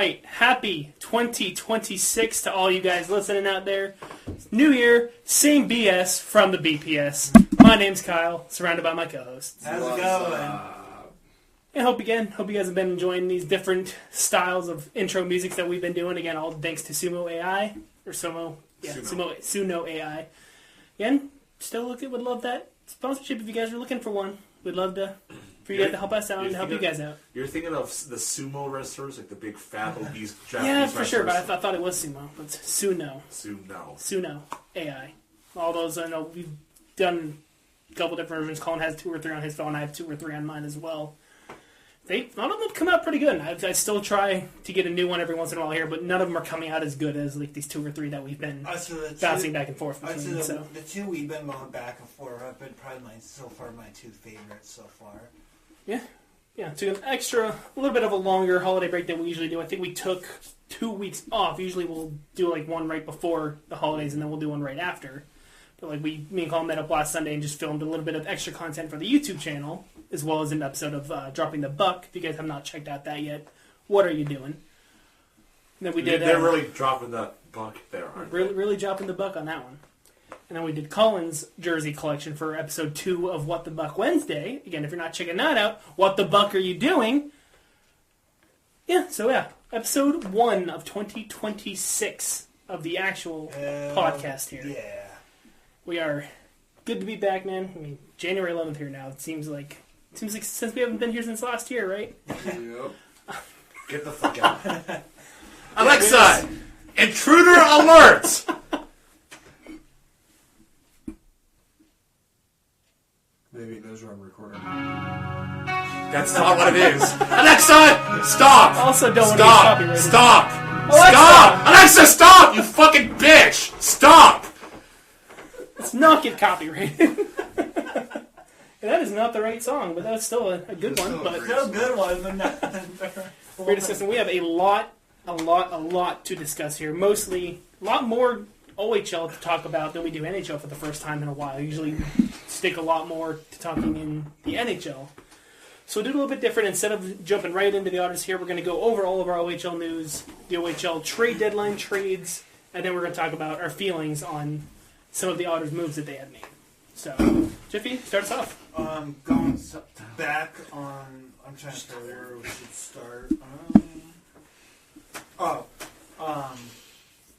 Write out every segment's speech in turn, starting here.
right. Happy 2026 to all you guys listening out there. New year, same BS from the BPS. My name's Kyle, surrounded by my co-hosts. How's it going? And hope you guys have been enjoying these different styles of intro music that we've been doing. Again, all thanks to Suno AI. Again, still would love that sponsorship if you guys are looking for one. We'd love for you guys to help us out and help you guys out. You're thinking of the sumo wrestlers, like the big fat obese Japanese wrestlers? Yeah, for sure, but I thought it was sumo. But it's Suno AI. All those, I know we've done a couple different versions. Colin has 2 or 3 on his phone. I have 2 or 3 on mine as well. A lot of them come out pretty good. I still try to get a new one every once in a while here, but none of them are coming out as good as like these 2 or 3 that we've been bouncing back and forth between. The 2 we've been going back and forth have been probably my 2 favorites so far. Yeah. So a little bit of a longer holiday break than we usually do. I think we took 2 weeks off. Usually we'll do like one right before the holidays and then we'll do one right after. But like me and Colin met up last Sunday and just filmed a little bit of extra content for the YouTube channel, as well as an episode of Dropping the Buck. If you guys have not checked out that yet, what are you doing? And then we did. They're really dropping the buck there, aren't they? Really dropping the buck on that one. And then we did Colin's jersey collection for episode 2 of What the Buck Wednesday. Again, if you're not checking that out, what the buck are you doing? Yeah, episode 1 of 2026 of the actual podcast here. Yeah. We are good to be back, man. I mean, January 11th here now. It seems like since we haven't been here since last year, right? Yep. Get the fuck out. Alexa, intruder alert! Maybe it knows where I'm recording. That's not what it is. Alexa, stop! Also don't want to get copyrighted. Stop! Alexa! Stop! Alexa, stop! You fucking bitch! Stop! Let's not get copyrighted. That is not the right song, but that's still a good one. But Still a good one, but not. we're discussing. We have a lot to discuss here. Mostly, a lot more OHL to talk about than we do NHL for the first time in a while. Usually, stick a lot more to talking in the NHL. So we'll do it a little bit different. Instead of jumping right into the Otters here, we're going to go over all of our OHL news, the OHL Trade Deadline trades, and then we're going to talk about our feelings on some of the Otters' moves that they have made. So, Jiffy, start us off. Going back on... I'm trying to figure where we should start.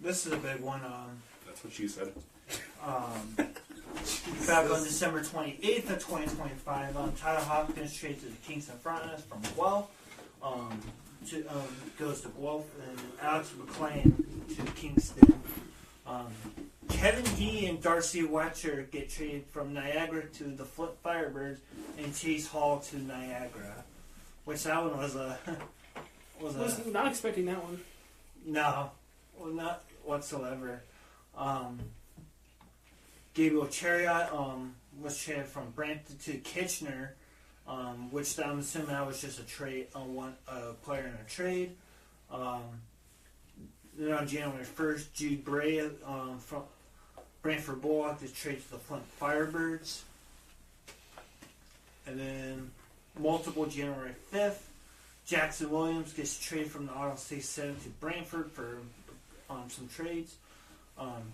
This is a big one. That's what she said. Back on December 28th of 2025, Tyler Hopkins trades to the Kingston Frontenacs from Guelph. Goes to Guelph, and Alex McLean to Kingston. Kevin Gee and Darcy Wetcher get traded from Niagara to the Flint Firebirds, and Chase Hall to Niagara. Which that one was Was not expecting that one. No, well, not whatsoever. Gabriel Chariot was traded from Brampton to Kitchener, which I'm assuming that was just a trade on a player in a trade. Then on January 1st, Jude Bray from Brantford Bullock is traded to the Flint Firebirds. And then multiple January 5th, Jackson Williams gets traded from the Ottawa State 7 to Brantford for some trades.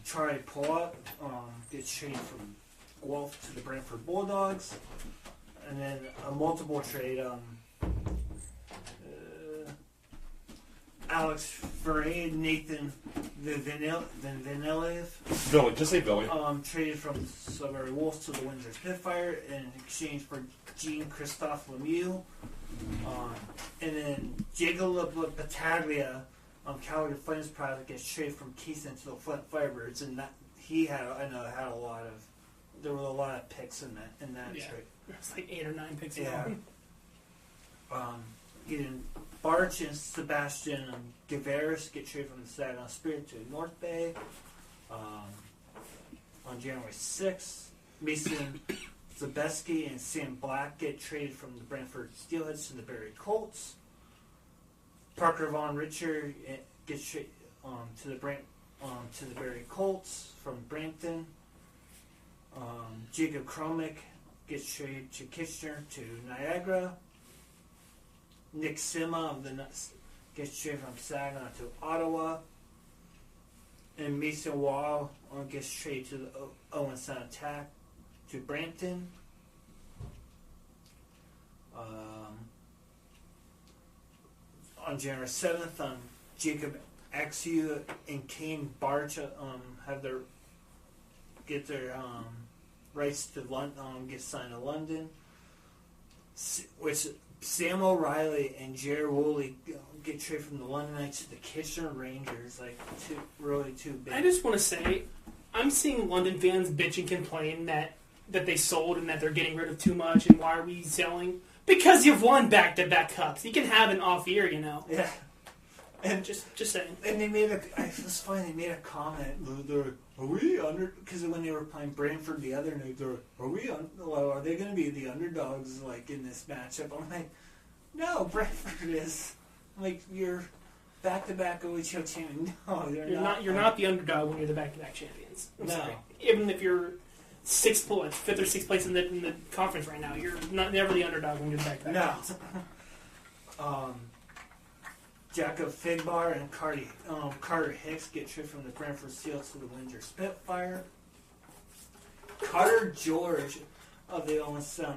Charlie Pollock gets traded from Guelph to the Brantford Bulldogs. And then a multiple trade, Alex Ferre, Nathan Vanilev. Billy, just say Billy. Traded from Sudbury Wolves to the Windsor Spitfire in exchange for Jean-Christophe Lemieux. And then Jacob Battaglia, Calgary Flames product, gets traded from Keystone to the Flint Firebirds, and that there were a lot of picks in that trade. It's like 8 or 9 picks. Yeah. Getting Barch and Sebastian Gaveris get traded from the Saginaw Spirit to North Bay. On January 6th, Mason Zabeski and Sam Black get traded from the Brantford Steelheads to the Barrie Colts. Parker Von Richard gets traded to the Barrie Colts from Brampton. Jacob Kromick gets traded to Kitchener to Niagara. Nick Sima of the gets traded from Saginaw to Ottawa. And Mason Wall gets traded to the Owen Sound Attack to Brampton. On January 7th, Jacob Axu and Kane Barch get their rights to London, get signed to London. Which Sam O'Reilly and Jared Woolley get traded from the London Knights to the Kitchener Rangers. Like, two big. I just want to say, I'm seeing London fans bitch and complain that they sold and that they're getting rid of too much and why are we selling? Because you've won back-to-back cups. You can have an off year, you know. Yeah. And just saying. And they made it's funny, they made a comment. They're like, are we under? Because when they were playing Brantford the other night, they're like, are they going to be the underdogs, like, in this matchup? I'm like, no, Brantford is. I'm like, you're back-to-back OHL champion. No, you're not. You're not the underdog when you're the back-to-back champions. I'm sorry. Even if you're fifth or sixth place in the conference right now, you're never the underdog when you're the back-to-back champions. No. Jacob Figbar and Carter Hicks get traded from the Brantford Seals to the Windsor Spitfire. Carter George of the Owen Sound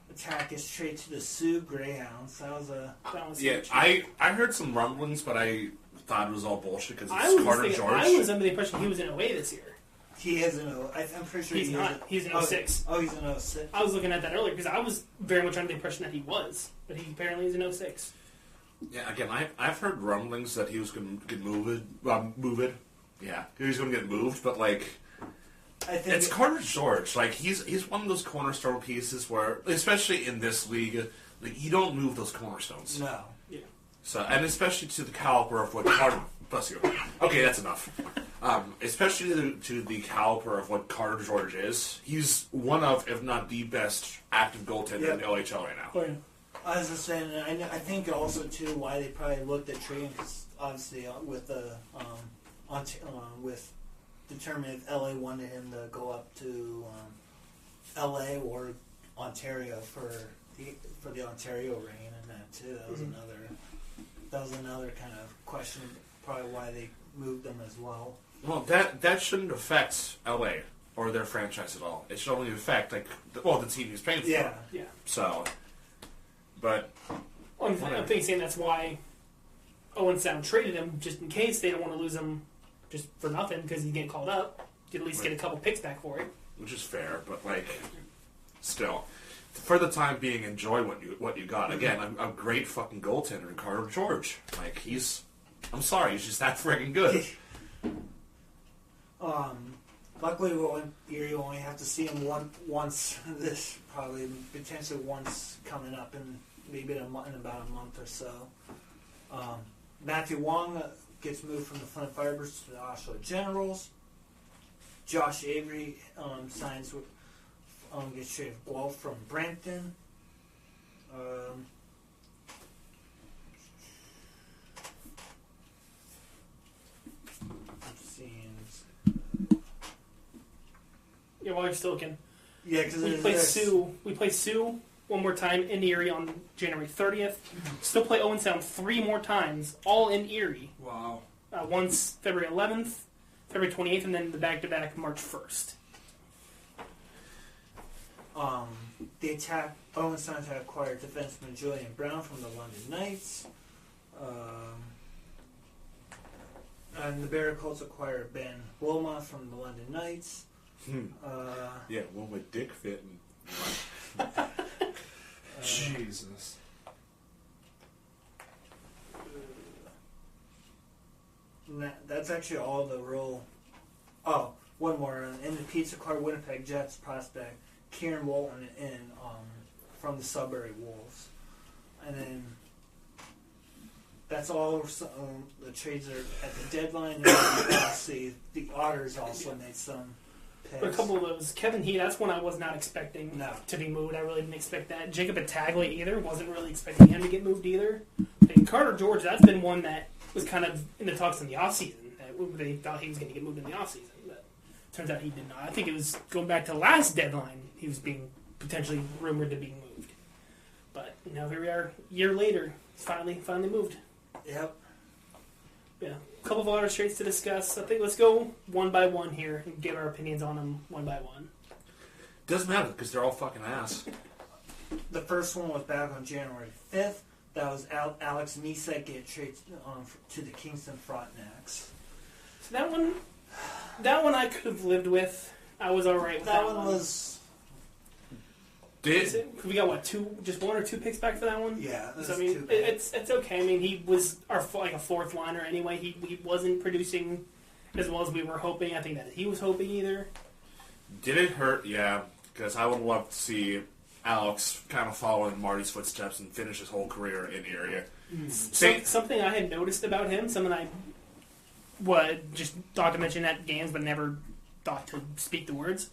Attack is traded to the Sioux Greyhounds. That was yeah. I heard some rumblings, but I thought it was all bullshit because it's Carter George. I was under the impression he was in OA this year. He is in I'm pretty sure he's not. He's in 06. Oh, he's in 06. I was looking at that earlier because I was very much under the impression that he was, but he apparently is in 06. Yeah, again, I've heard rumblings that he was going to get moved. Yeah, he was going to get moved, but like, I think it's Carter George. Like he's one of those cornerstone pieces where, especially in this league, like you don't move those cornerstones. No. Yeah. So, and especially to the caliber of what Carter. Bless you. Okay, that's enough. Especially to the caliber of what Carter George is, he's one of, if not the best active goaltender in the OHL right now. Oh, yeah. I was just saying, I think also too why they probably looked at trading, because obviously with determining if LA wanted him to go up to LA or Ontario for the Ontario reign, and that too. That was another kind of question, probably why they moved them as well. Well, that shouldn't affect LA or their franchise at all. It should only affect the team he's paying for. Yeah. So. But I'm thinking that's why Owen Sound traded him, just in case they don't want to lose him just for nothing because he's getting called up. You'd at least get a couple picks back for it. Which is fair, but still, for the time being, enjoy what you got. Again, a great fucking goaltender in Carter George. I'm sorry, he's just that friggin' good. Luckily, you only have to see him once. This probably potentially once coming up in maybe in about a month or so. Matthew Wong gets moved from the Flint Firebirds to the Oshawa Generals. Josh Avery signs with gets traded with Guelph from Brampton. Yeah, while you're still looking. Yeah, because we play Sioux one more time in Erie on January 30th. Still play Owen Sound 3 more times, all in Erie. Wow. Once February 11th, February 28th, and then the back-to-back March 1st. The Owen Sound had acquired defenseman Julian Brown from the London Knights. And the Bear Colts acquired Ben Wilmot from the London Knights. Yeah, one with dick fit. Jesus. That's actually all the real. Oh, one more. In the Pizza Car Winnipeg Jets prospect, Kieran Walton from the Sudbury Wolves. And then that's all the trades are at the deadline. And obviously, the Otters also made some picks. But a couple of those. Kevin Heat, that's one I was not expecting to be moved. I really didn't expect that. Jacob Battaglia either. Wasn't really expecting him to get moved either. And Carter George, that's been one that was kind of in the talks in the offseason. They thought he was going to get moved in the offseason. But turns out he did not. I think it was going back to last deadline. He was being potentially rumored to be moved. But now here we are, a year later. He's finally moved. Yep. Yeah, a couple of Otters trades to discuss. I think let's go one by one here and give our opinions on them one by one. Doesn't matter because they're all fucking ass. The first one was back on January 5th. That was Alex Misak get traded to the Kingston Frontenacs. So that one I could have lived with. I was all right with that That one was... We got what, just one or two picks back for that one? Yeah, So I mean, it's okay. I mean, he was like a fourth liner anyway. He wasn't producing as well as we were hoping. I think that he was hoping either. Did it hurt? Yeah, because I would love to see Alex kind of follow in Marty's footsteps and finish his whole career in Erie. Something I had noticed about him, something I just thought to mention at games, but never thought to speak the words.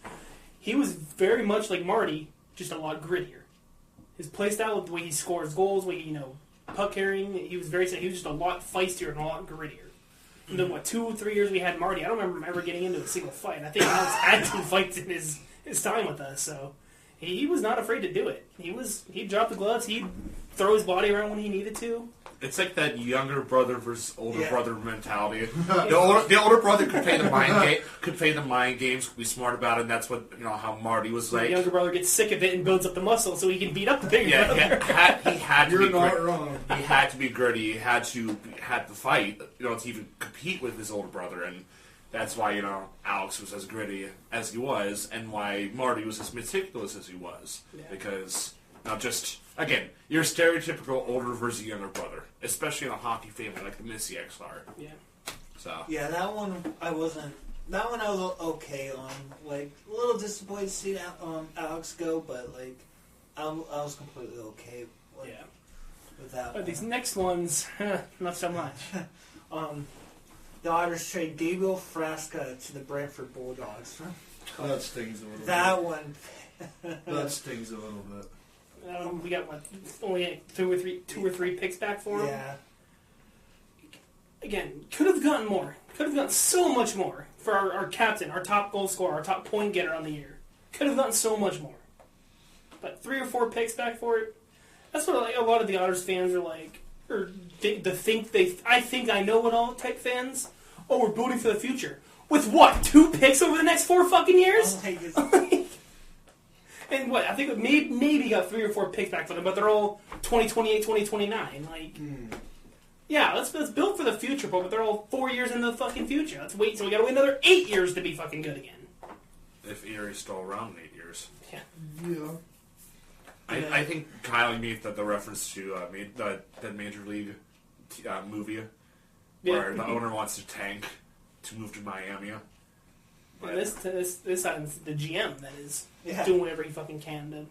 He was very much like Marty, just a lot grittier. His play style, the way he scores goals, the way puck carrying, he was just a lot feistier and a lot grittier. And then 2-3 years we had Marty, I don't remember him ever getting into a single fight. I think Alex had 2 fights in his time with us, so he was not afraid to do it. He'd drop the gloves, he'd throw his body around when he needed to. It's like that younger brother versus older brother mentality. The older brother could play the mind games, could be smart about it, and that's what how Marty was like. The younger brother gets sick of it and builds up the muscle so he can beat up the bigger brother. He had to You're be not gritty. wrong. He had to be gritty. He had to fight, to even compete with his older brother, and that's why Alex was as gritty as he was, and why Marty was as meticulous as he was, because. Now, just, again, your stereotypical older versus younger brother, especially in a hockey family like the Misiaks are. Yeah. So. Yeah, that one I was okay on. Like, a little disappointed to see Alex go, but, like, I was completely okay with that one. These next ones, not so much. The Otters trade Gabriel Frasca to the Brantford Bulldogs. That stings a little That bit. one. That stings a little bit. We got only two or three picks back for him. Yeah. Again, could have gotten more. Could have gotten so much more for our captain, our top goal scorer, our top point getter on the year. Could have gotten so much more. But 3 or 4 picks back for it. That's what a lot of the Otters fans are like, or I think I know it all type fans. Oh, we're building for the future. With what? 2 picks over the next 4 fucking years? And what? I think maybe got 3 or 4 picks back for them, but they're all 2028, 2029. Yeah, let's build for the future, but they're all 4 years in the fucking future. Let's wait, so we gotta wait another 8 years to be fucking good again. If Erie's still around in 8 years. Yeah. I think Kyle made the reference to that Major League movie where the owner wants to tank to move to Miami. And this time's the GM that is doing whatever he fucking can to.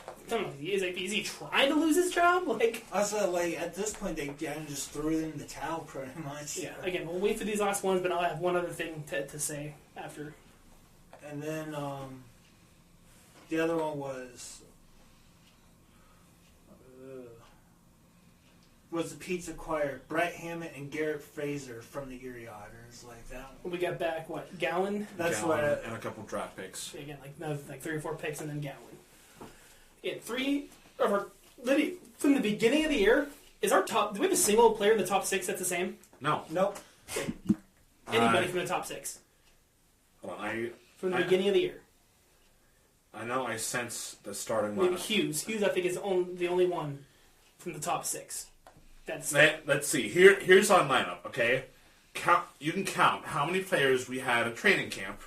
I don't know. Is he trying to lose his job? Also, at this point, they just threw it in the towel pretty much. Yeah. Again, we'll wait for these last ones, but I'll have one other thing to say after. And then the other one was the Pete's acquired Brett Hammett and Garrett Fraser from the Erie Otters, like that. We got back Gallon? That's Gallon what. and a couple draft picks. Again, like 3 or 4 picks and then Gallon. Yeah, 3 of our from the beginning of the year is our top. Do we have a single player in the top 6 that's the same? No. Nope. Anybody from the top 6 Well, from the beginning of the year? I know I sense the starting Maybe lineup. Hughes, I think, is the only one from the top 6. Let's see. Here's our lineup. Okay, you can count how many players we had at training camp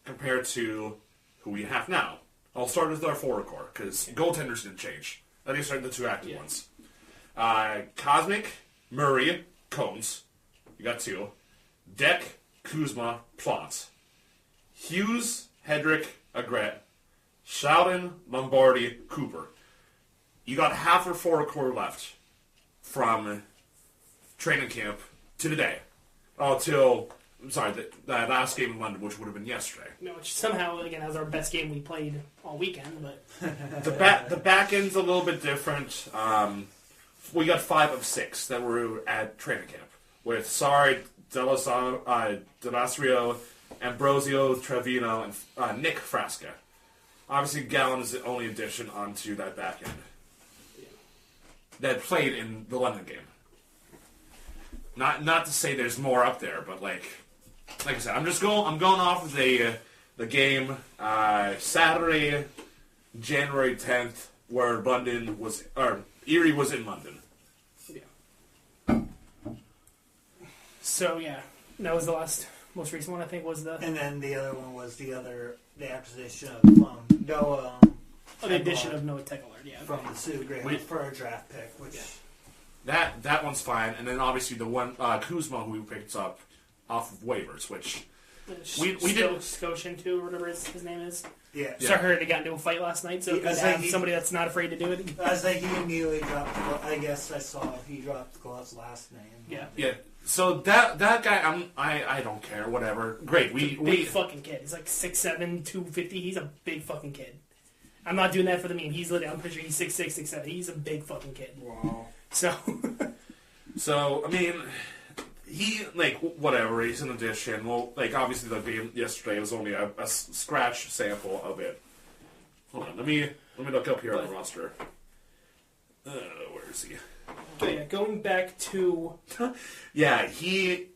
compared to who we have now. I'll start with our forward core because goaltenders didn't change. Let me start with the 2 active ones. Cosmic, Murray, Cones. You got 2. Deck, Kuzma, Plant. Hughes, Hedrick, Agret. Sheldon, Lombardi, Cooper. You got half our forward core left from training camp to today. The last game in London, which would have been yesterday. No, which somehow, again, that was our best game we played all weekend, but... The back end's a little bit different. We got 5 of 6 that were at training camp, with Sarri, Delasrio, Ambrosio, Trevino, and Nick Frasca. Obviously, Gallon is the only addition onto that back end that played in the London game. Not to say there's more up there, but like I said, I'm going off of the game Saturday, January 10th, where Erie was in London. Yeah. So yeah, that was the most recent one. I think was the. And then the other one was the acquisition of Noah. The addition of Noah Tekelard, yeah. From the Sioux Greyhounds for a draft pick, which. Yeah. That one's fine, and then obviously the one Kuzma who we picked up off of waivers, which we did Scotian too, or whatever his name is. Yeah. So I heard he got into a fight last night, so good to have somebody that's not afraid to do it. I was like, he immediately dropped. I guess I saw he dropped Glove's last name. Yeah. Yeah. So that guy, I don't care. Whatever. Great. Big fucking kid. He's like 6'7", 250. He's a big fucking kid. I'm not doing that for the meme. I'm pretty sure he's 6'6", 6'7". He's a big fucking kid. Wow. So I mean, he whatever. He's an addition. Well, obviously the game yesterday was only a scratch sample of it. Hold on. Let me look up here on the roster. Where is he? So yeah, going back to yeah, he's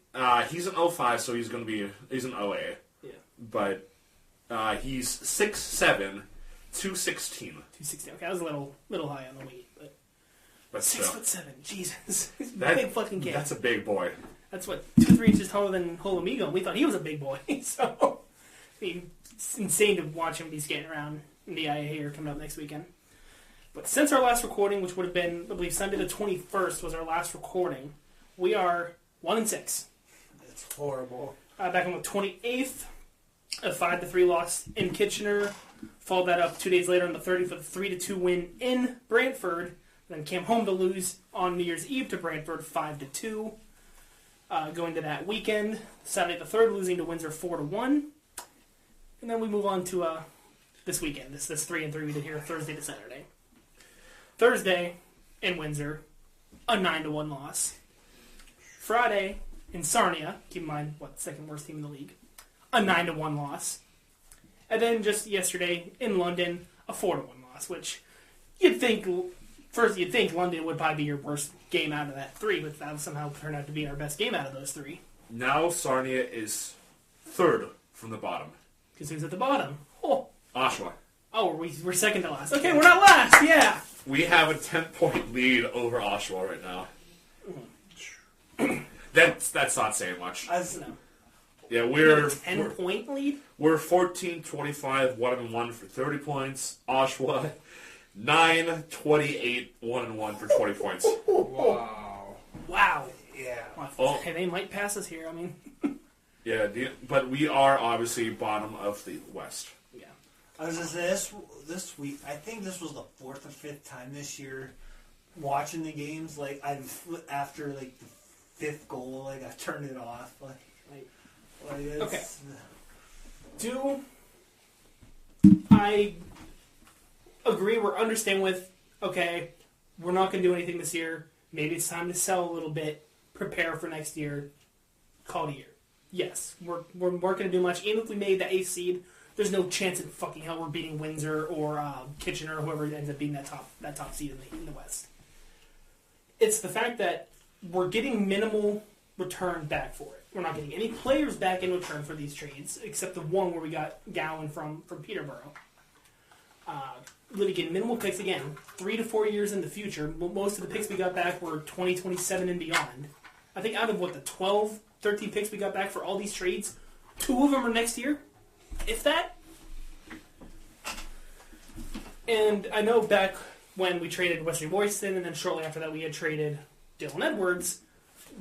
an 05, so he's an OA. Yeah. But he's 6'7", 216. 260. Okay, I was a little high on the weight, but still. 6'7". Jesus, he's a big fucking kid. That's a big boy. That's what 2-3 inches taller than Holamigo, and we thought he was a big boy. So I mean, it's insane to watch him be skating around in the IA here coming up next weekend. But since our last recording, which would have been, I believe, Sunday the 21st was our last recording, we are 1-6. It's horrible. Back on the 28th, a 5-3 loss in Kitchener. Followed that up 2 days later on the 30th with a 3-2 win in Brantford. Then came home to lose on New Year's Eve to Brantford 5-2. Going to that weekend, Saturday the 3rd, losing to Windsor 4-1. And then we move on to this weekend. This 3-3 we did here Thursday to Saturday. Thursday in Windsor, a 9-1 loss. Friday in Sarnia, keep in mind, second worst team in the league, a 9-1 loss. And then just yesterday in London, a 4-1 loss, which you'd think London would probably be your worst game out of that three, but that somehow turned out to be our best game out of those three. Now Sarnia is third from the bottom. Because who's at the bottom? Oh, Oshawa. Oh, we're second to last. Okay, we're not last. Yeah. We have a 10-point lead over Oshawa right now. That's not saying much. No. Yeah, we're 10-point lead. We're 14-25, 1-1 for 30 points. Oshawa 9-28, 1-1 for 20 points. Wow. Yeah. Well, hey, they might pass us here. I mean. Yeah, but we are obviously bottom of the West. Yeah. I was just this week. I think this was the 4th or 5th time this year watching the games. Like after the 5th goal, I turned it off. Okay. Do I agree? We're understand with we're not going to do anything this year. Maybe it's time to sell a little bit, prepare for next year, call it a year. Yes, we're not going to do much. Even if we made the 8th seed, there's no chance in fucking hell we're beating Windsor or Kitchener or whoever ends up being that top seed in the West. It's the fact that we're getting minimal return back for it. We're not getting any players back in return for these trades, except the one where we got Gowan from Peterborough. Really getting minimal picks again, 3 to 4 years in the future. Most of the picks we got back were 2027 and beyond. I think out of the 12, 13 picks we got back for all these trades, 2 of them are next year, if that. And I know back when we traded Wesley Royston, and then shortly after that we had traded Dylan Edwards,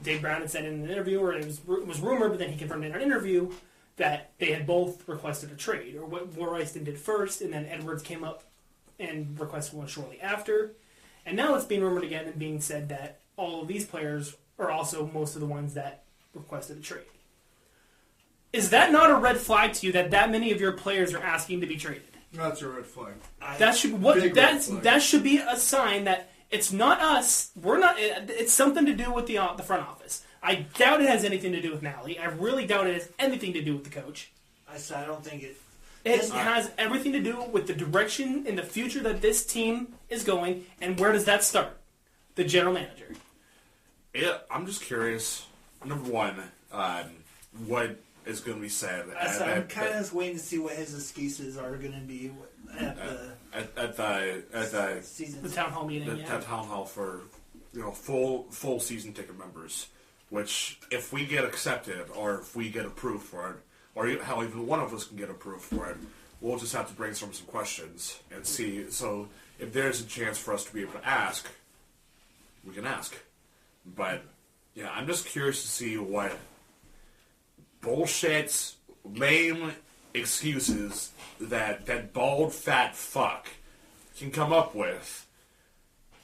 Dave Brown had said in an interview, or it was rumored, but then he confirmed in an interview, that they had both requested a trade, or what Royston did first, and then Edwards came up and requested one shortly after. And now it's being rumored again and being said that all of these players are also most of the ones that requested a trade. Is that not a red flag to you that many of your players are asking to be traded? That's a red flag. That should be a sign that it's not us. We're not. It's something to do with the front office. I doubt it has anything to do with Nally. I really doubt it has anything to do with the coach. I don't think it. It has everything to do with the direction in the future that this team is going, and where does that start? The general manager. I'm just curious. Number one, what is going to be said? I'm kind of waiting to see what his excuses are going to be at the season. The town hall meeting. The town hall for full season ticket members. Which, if we get accepted, or if we get approved for it, or hell, even one of us can get approved for it, we'll just have to brainstorm some questions and see. So, if there's a chance for us to be able to ask, we can ask. But, yeah, I'm just curious to see what bullshit, lame excuses that bald fat fuck can come up with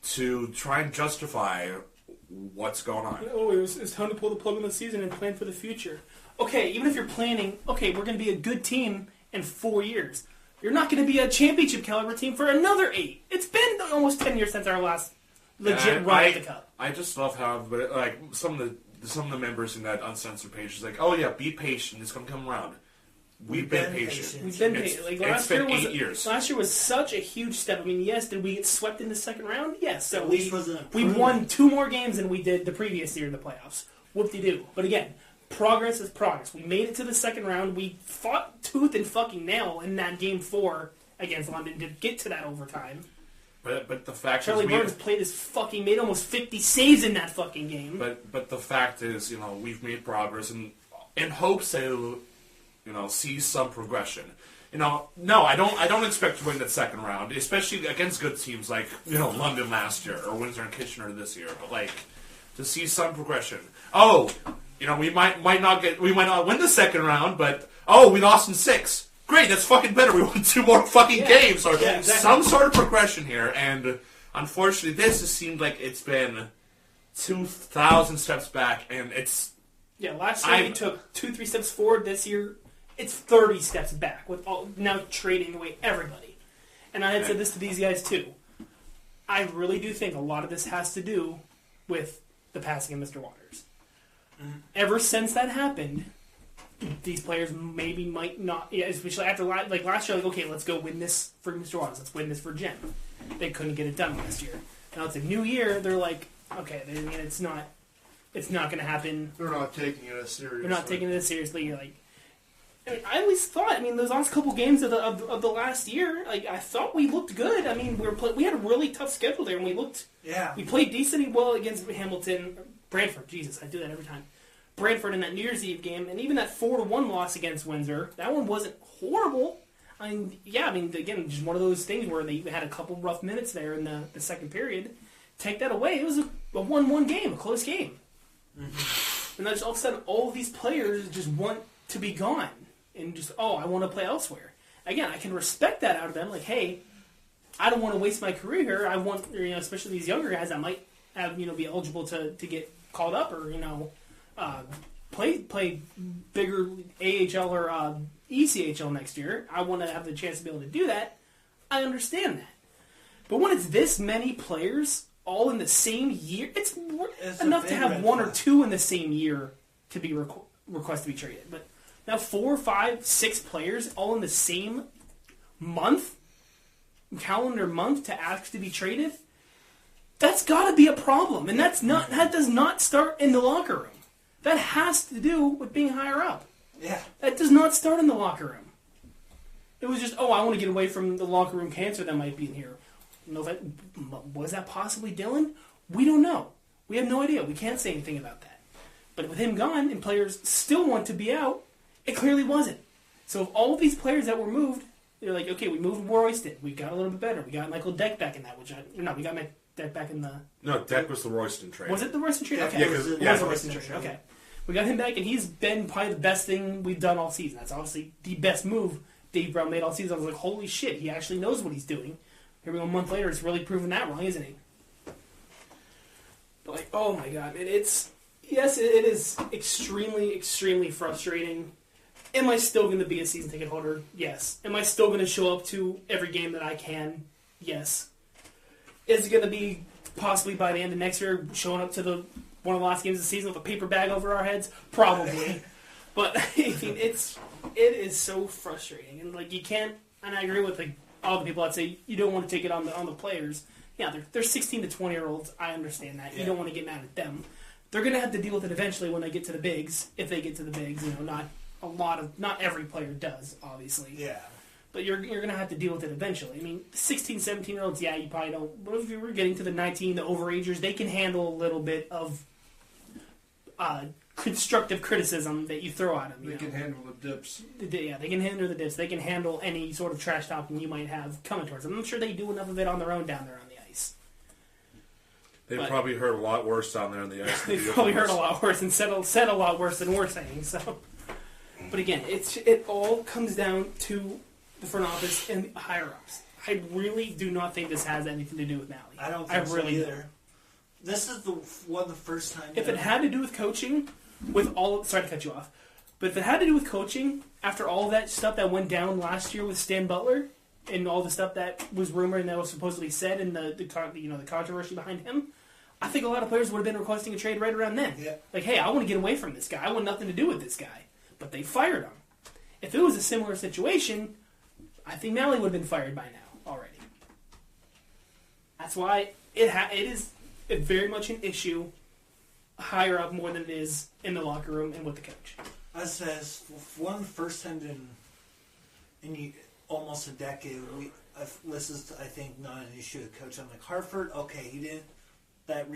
to try and justify what's going on. It's time to pull the plug on the season and plan for the future. Okay, even if you're planning, we're going to be a good team in 4 years. You're not going to be a championship caliber team for another 8. It's been almost 10 years since our last legit run at the Cup. I just love how, like, some of the members in that uncensored page is like, oh yeah, be patient, it's going to come around. We've been patient. We've been patient. Like, it's been 8 years. Last year was such a huge step. I mean, yes, did we get swept in the second round? Yes. So at least we won 2 more games than we did the previous year in the playoffs. Whoop-de-doo. But again, progress is progress. We made it to the second round. We fought tooth and fucking nail in that Game 4 against London to get to that overtime. But the fact Charlie is Burns made almost 50 saves in that fucking game. But the fact is, we've made progress and in hopes to see some progression. No, I don't expect to win that second round, especially against good teams like London last year or Windsor and Kitchener this year. But like to see some progression. We might not win the second round, but we lost in 6. Great, that's fucking better. We won 2 more fucking games, or exactly. Some sort of progression here. And unfortunately, this has seemed like it's been 2,000 steps back, and it's. Yeah, last year we took 2-3 steps forward. This year, it's 30 steps back with now trading away everybody. And I had said this to these guys too. I really do think a lot of this has to do with the passing of Mr. Waters. Ever since that happened, these players might not, especially after last year, okay, let's go win this for Mr. Waters. Let's win this for Jim. They couldn't get it done last year. Now it's a new year. They're like, okay, it's not going to happen. They're not taking it as seriously. They're not taking it as seriously. You're like, I always thought. Those last couple games of the last year, I thought we looked good. We had a really tough schedule there, and we looked. Yeah. We played decently well against Brantford. Jesus, I do that every time. Brantford in that New Year's Eve game, and even that 4-1 loss against Windsor. That one wasn't horrible. Again, just one of those things where they had a couple rough minutes there in the second period. Take that away, it was a 1-1 game, a close game. Mm-hmm. And then all of a sudden, all of these players just want to be gone. And just, I want to play elsewhere. Again, I can respect that out of them. Like, hey, I don't want to waste my career here. I want, especially these younger guys that might have, be eligible to get called up or, play bigger AHL or ECHL next year. I want to have the chance to be able to do that. I understand that. But when it's this many players all in the same year, it's enough to have 1 or 2 in the same year to be request to be traded. But now 4, 5, 6 players all in the same calendar month to ask to be traded, that's got to be a problem. And that does not start in the locker room. That has to do with being higher up. Yeah. That does not start in the locker room. It was just, I want to get away from the locker room cancer that might be in here. Was that possibly Dylan? We don't know. We have no idea. We can't say anything about that. But with him gone and players still want to be out, it clearly wasn't. So of all of these players that were moved, they're like, okay, we moved Royston. We got a little bit better. We got Michael Deck back in that, we got Deck back in the... No, Deck was the Royston trade. Was it the Royston trade? Okay. Yeah, it was the Royston trade. Okay. We got him back, and he's been probably the best thing we've done all season. That's obviously the best move Dave Brown made all season. I was like, holy shit, he actually knows what he's doing. Here we go, a month later, it's really proven that wrong, isn't he? But oh my god, it is extremely, extremely frustrating. Am I still going to be a season ticket holder? Yes. Am I still going to show up to every game that I can? Yes. Is it going to be possibly by the end of next year showing up to one of the last games of the season with a paper bag over our heads? Probably. But it is so frustrating, and you can't. And I agree with all the people that say you don't want to take it on the players. Yeah, they're 16 to 20-year-olds. I understand that. You don't want to get mad at them. they're going to have to deal with it eventually when they get to the bigs. If they get to the bigs, not every player does, obviously. Yeah. But you're going to have to deal with it eventually. I mean, 16, 17-year-olds, yeah, you probably don't. But if you were getting to the 19, the overagers, they can handle a little bit of constructive criticism that you throw at them. They can handle the dips. Yeah, they can handle the dips. They can handle any sort of trash talking you might have coming towards them. I'm sure they do enough of it on their own down there on the ice. They probably heard a lot worse down there on the ice. They probably heard a lot worse and said a lot worse than we're saying. So, but again, it all comes down to the front office and the higher ups. I really do not think this has anything to do with Maui. I don't think so either. This is the first time. If it had to do with coaching, sorry to cut you off, but if it had to do with coaching, after all that stuff that went down last year with Stan Butler and all the stuff that was rumored and that was supposedly said and the controversy behind him, I think a lot of players would have been requesting a trade right around then. Yeah. Like, hey, I want to get away from this guy. I want nothing to do with this guy. But they fired him. If it was a similar situation, I think Maui would have been fired by now already. That's why it is very much an issue higher up more than it is in the locker room and with the coach. I says one of the first time in almost a decade, this is I think not an issue with coach. I'm like Hartford, okay, he didn't that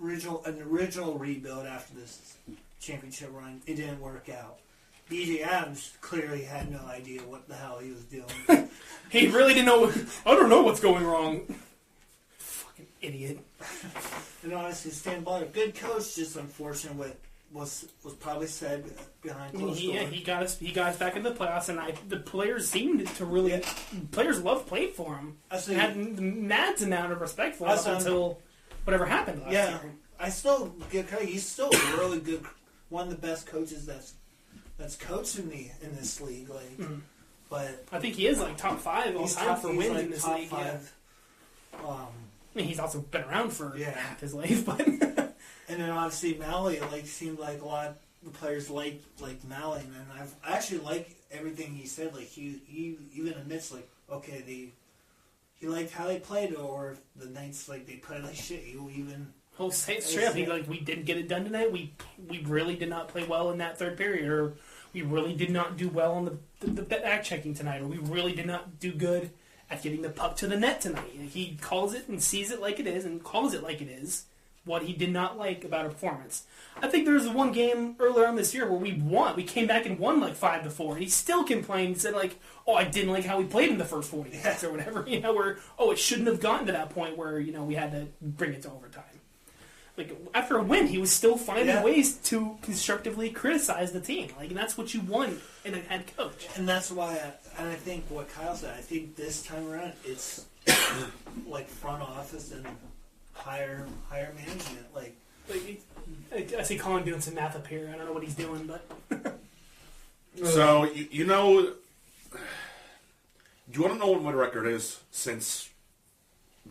original rebuild after this championship run. It didn't work out. B.J. Adams clearly had no idea what the hell he was doing. He really didn't know. I don't know what's going wrong. Fucking idiot. And honestly, Stan Butler, good coach, just unfortunate what was probably said behind closed doors. He got us back in the playoffs, and the players seemed to really. Yeah. Players loved playing for him. I had the mad amount of respect for him until whatever happened last year. I still give credit. He's still a really good, one of the best coaches that's coached in this league. Like, but I think he is like top 5 all time for wins in this league. 5. Yeah. I mean, he's also been around for half his life, but. And then obviously Maui, seemed like a lot of the players like Maui, and I actually like everything he said. Like he even admits okay, he liked how they played, or the Knights they played like shit. He even say it straight up. We didn't get it done tonight. We really did not play well in that third period, or we really did not do well on the back checking tonight, or we really did not do good at getting the puck to the net tonight. He calls it and sees it like it is, and calls it like it is. What he did not like about a performance. I think there was one game earlier on this year where we won. We came back and won 5-4, and he still complained and said I didn't like how we played in the first 40 minutes or whatever. Where it shouldn't have gotten to that point where we had to bring it to overtime. After a win, he was still finding ways to constructively criticize the team. And that's what you want in a head coach. And that's why, I think what Kyle said. I think this time around it's front office and higher management. I see Colin doing some math up here. I don't know what he's doing, but so do you want to know what my record is since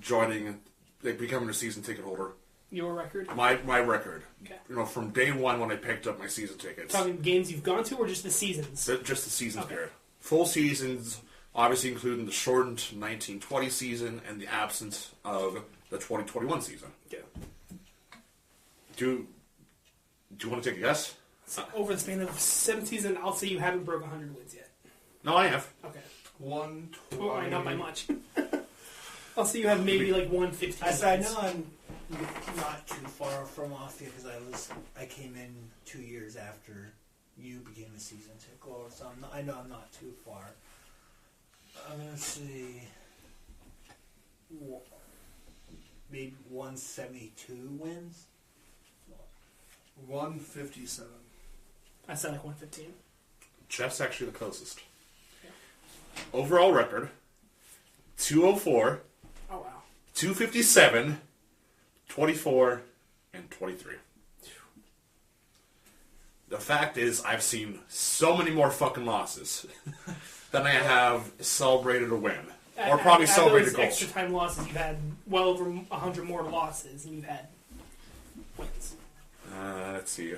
joining, becoming a season ticket holder? Your record? My record. Okay. From day one when I picked up my season tickets. Talking games you've gone to, or just the seasons? Just the seasons period. Full seasons, obviously including the shortened 1920 season and the absence of the 2021 season. Yeah. Do you want to take a guess? So over the span of 7 seasons, I'll say you haven't broken 100 wins yet. No, I have. Okay. 120. Not by much. I'll say you have maybe 115. I know I'm not too far from off here because I came in 2 years after you became a season ticket holder, so I know I'm not too far. I'm gonna see. Maybe 172 wins. 157. I said 115. Jeff's actually the closest. Yeah. Overall record, 204. Oh, wow. 257, 24, and 23. The fact is, I've seen so many more fucking losses than I have celebrated a win. Or probably celebrated those goals. Extra time losses, you've had well over 100 more losses than you've had wins. Let's see.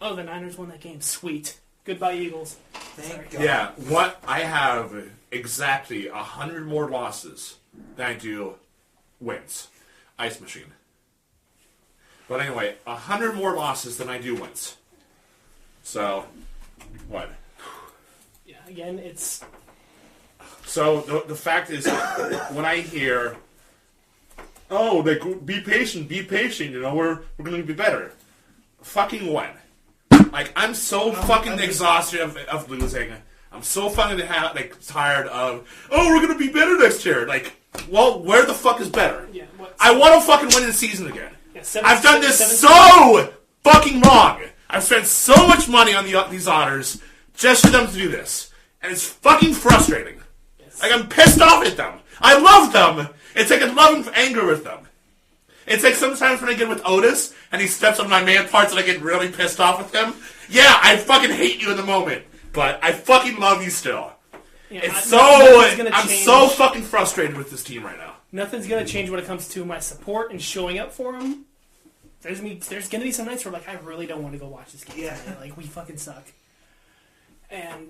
Oh, the Niners won that game. Sweet. Goodbye, Eagles. Thank God. Yeah, what I have exactly 100 more losses than I do wins. Ice machine. But anyway, 100 more losses than I do wins. So, what? Yeah, again, it's... So, the fact is, when I hear, oh, like, be patient, you know, we're going to be better. Fucking when? Like, I'm so fucking exhausted of losing. I'm so fucking tired of, oh, we're going to be better next year. Like, well, where the fuck is better? Yeah, I want to fucking win the season again. Yeah, I've done this so fucking long. I've spent so much money on these Otters just for them to do this. And it's fucking frustrating. Yes. Like, I'm pissed off at them. I love them. It's like a loving anger with them. It's like sometimes when I get with Otis and he steps on my man parts and I get really pissed off with him. Yeah, I fucking hate you in the moment. But I fucking love you still. Yeah, I'm so fucking frustrated with this team right now. Nothing's going to change when it comes to my support and showing up for them. There's going to be some nights where I'm like, I really don't want to go watch this game. Yeah. Like, we fucking suck. And,